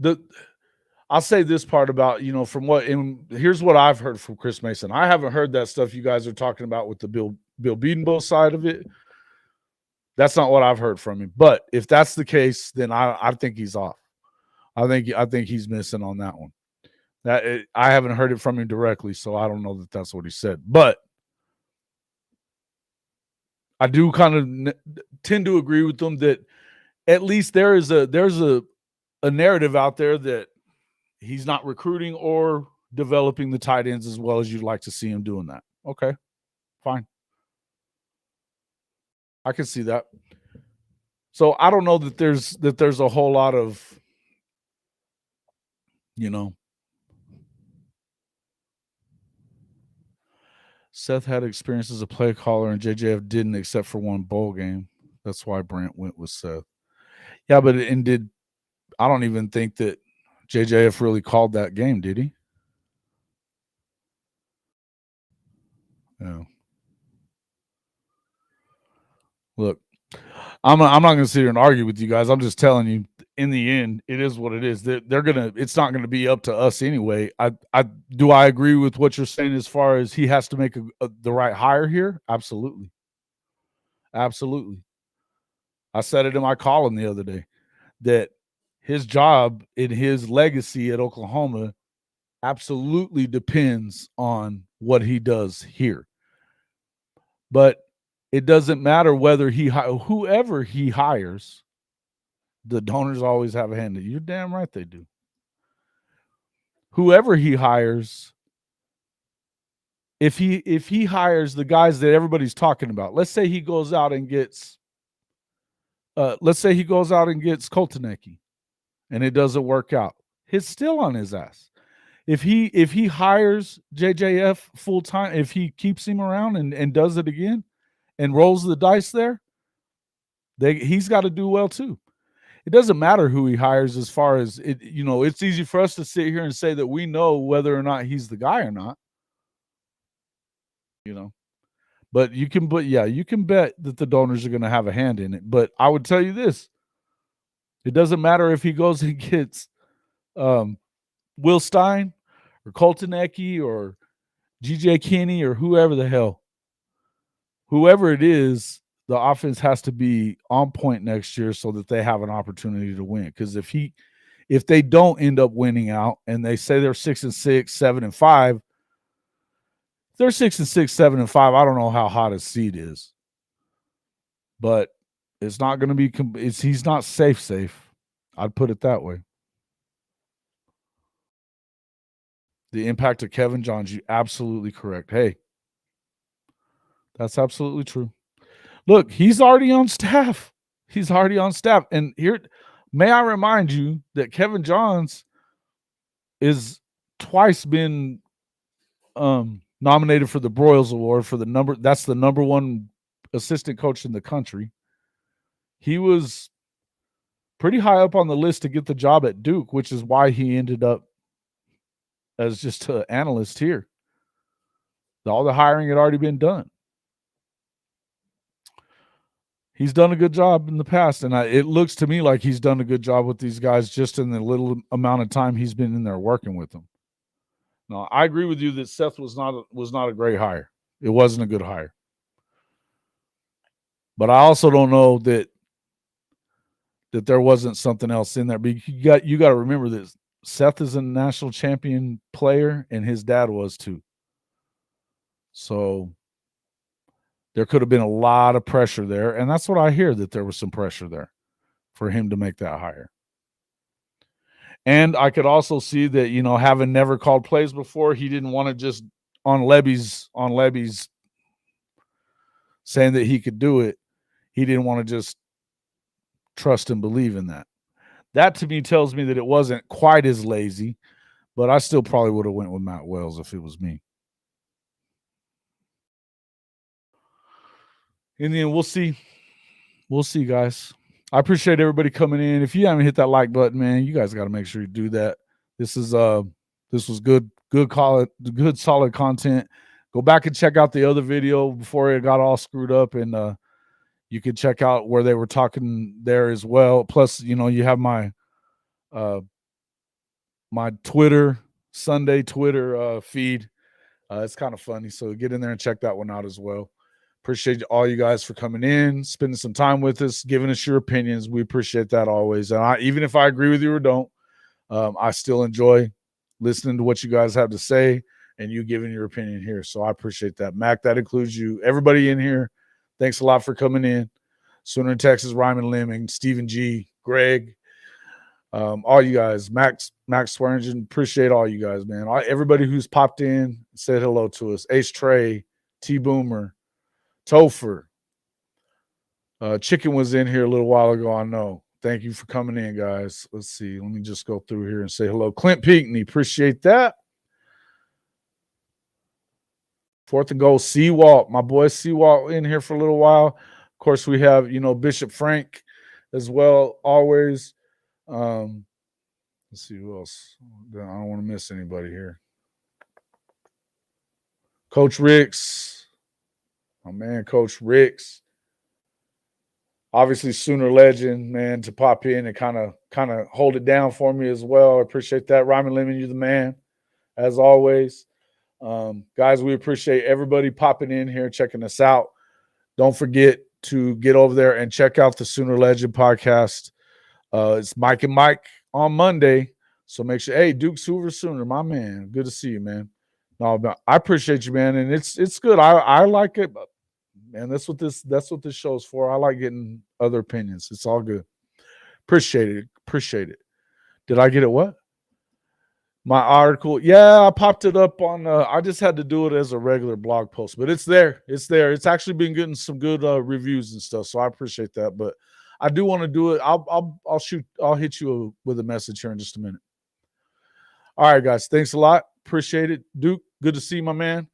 I'll say this part about, you know, from what, and here's what I've heard from Chris Mason. I haven't heard that stuff you guys are talking about with the Bill Bedenbaugh side of it. That's not what I've heard from him. But if that's the case, then I think he's off. I think he's missing on that one. I haven't heard it from him directly, so I don't know that that's what he said. But I do kind of tend to agree with them that at least there's a narrative out there that he's not recruiting or developing the tight ends as well as you'd like to see him doing that. Okay, fine. I can see that. So I don't know that there's a whole lot of, you know, Seth had experience as a play caller and JJF didn't except for one bowl game. That's why Brent went with Seth. Yeah, but I don't even think that JJF really called that game, did he? Yeah. Look, I'm not going to sit here and argue with you guys. I'm just telling you, in the end, it is what it is. It's not going to be up to us anyway. I agree with what you're saying as far as he has to make the right hire here? Absolutely. Absolutely. I said it in my column the other day that his job and his legacy at Oklahoma absolutely depends on what he does here. But it doesn't matter whether whoever he hires, the donors always have a hand in it. You're damn right they do. Whoever he hires, if he hires the guys that everybody's talking about, let's say he goes out and gets Koltanecki and it doesn't work out. It's still on his ass. If he hires JJF full time, if he keeps him around and does it again and rolls the dice there, he's got to do well too. It doesn't matter who he hires as far as it, you know, it's easy for us to sit here and say that we know whether or not he's the guy or not. You know, but you can bet that the donors are going to have a hand in it. But I would tell you this: it doesn't matter if he goes and gets Will Stein or Koltanecki or GJ Kinney or whoever it is, the offense has to be on point next year so that they have an opportunity to win. Because if they don't end up winning out and they say they're 6-6, 7-5, they're 6-6, 7-5. I don't know how hot his seed is, but it's not going to be. He's not safe. I'd put it that way. The impact of Kevin Johns, you absolutely correct. Hey, that's absolutely true. Look, he's already on staff. And here, may I remind you that Kevin Johns is twice been nominated for the Broyles Award for that's the number one assistant coach in the country. He was pretty high up on the list to get the job at Duke, which is why he ended up as just an analyst here. All the hiring had already been done. He's done a good job in the past, and it looks to me like he's done a good job with these guys just in the little amount of time he's been in there working with them. Now, I agree with you that Seth was not a great hire. It wasn't a good hire. But I also don't know that there wasn't something else in there. But you got to remember this. Seth is a national champion player, and his dad was too. So there could have been a lot of pressure there, and that's what I hear, that there was some pressure there for him to make that hire. And I could also see that, you know, having never called plays before, he didn't want to just on Levy's saying that he could do it, he didn't want to just trust and believe in that. That to me tells me that it wasn't quite as lazy, but I still probably would have went with Matt Wells if it was me. And then we'll see. We'll see, guys. I appreciate everybody coming in. If you haven't hit that like button, man, you guys got to make sure you do that. This was good solid content. Go back and check out the other video before it got all screwed up, and you can check out where they were talking there as well. Plus, you have my my Sunday Twitter feed. It's kind of funny, so get in there and check that one out as well. Appreciate all you guys for coming in, spending some time with us, giving us your opinions. We appreciate that always. And even if I agree with you or don't, I still enjoy listening to what you guys have to say and you giving your opinion here. So I appreciate that. Mac, that includes you. Everybody in here, thanks a lot for coming in. Sooner in Texas, Ryman Lemming, Stephen G, Greg, all you guys, Max Swearingen, appreciate all you guys, man. Everybody who's popped in, said hello to us. Ace Trey, T Boomer, Topher. Chicken was in here a little while ago, I know. Thank you for coming in, guys. Let's see. Let me just go through here and say hello. Clint Pinckney, appreciate that. Fourth and goal, Seawalt. My boy Seawalt in here for a little while. Of course, we have, Bishop Frank as well, always. Let's see who else. I don't want to miss anybody here. Coach Ricks. My man, Coach Ricks. Obviously, Sooner legend, man, to pop in and kind of hold it down for me as well. I appreciate that. Ryman Lemon, you're the man, as always. Guys, we appreciate everybody popping in here, checking us out. Don't forget to get over there and check out the Sooner Legend podcast. It's Mike and Mike on Monday. So make sure, hey, Duke Hoover Sooner, my man. Good to see you, man. No, I appreciate you, man. And it's good. I like it. Man, that's what this show's for. I like getting other opinions. It's all good. Appreciate it. Did I get it what? My article. Yeah, I popped it up on I just had to do it as a regular blog post, but it's there. It's actually been getting some good reviews and stuff. So I appreciate that. But I do want to do it. I'll hit you with a message here in just a minute. All right, guys. Thanks a lot. Appreciate it. Duke, good to see you, my man.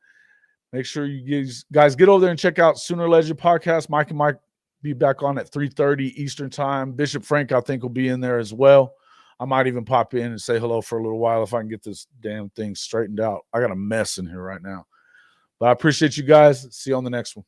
Make sure you guys get over there and check out Sooner Legend podcast. Mike and Mike be back on at 3:30 Eastern time. Bishop Frank, I think, will be in there as well. I might even pop in and say hello for a little while if I can get this damn thing straightened out. I got a mess in here right now. But I appreciate you guys. See you on the next one.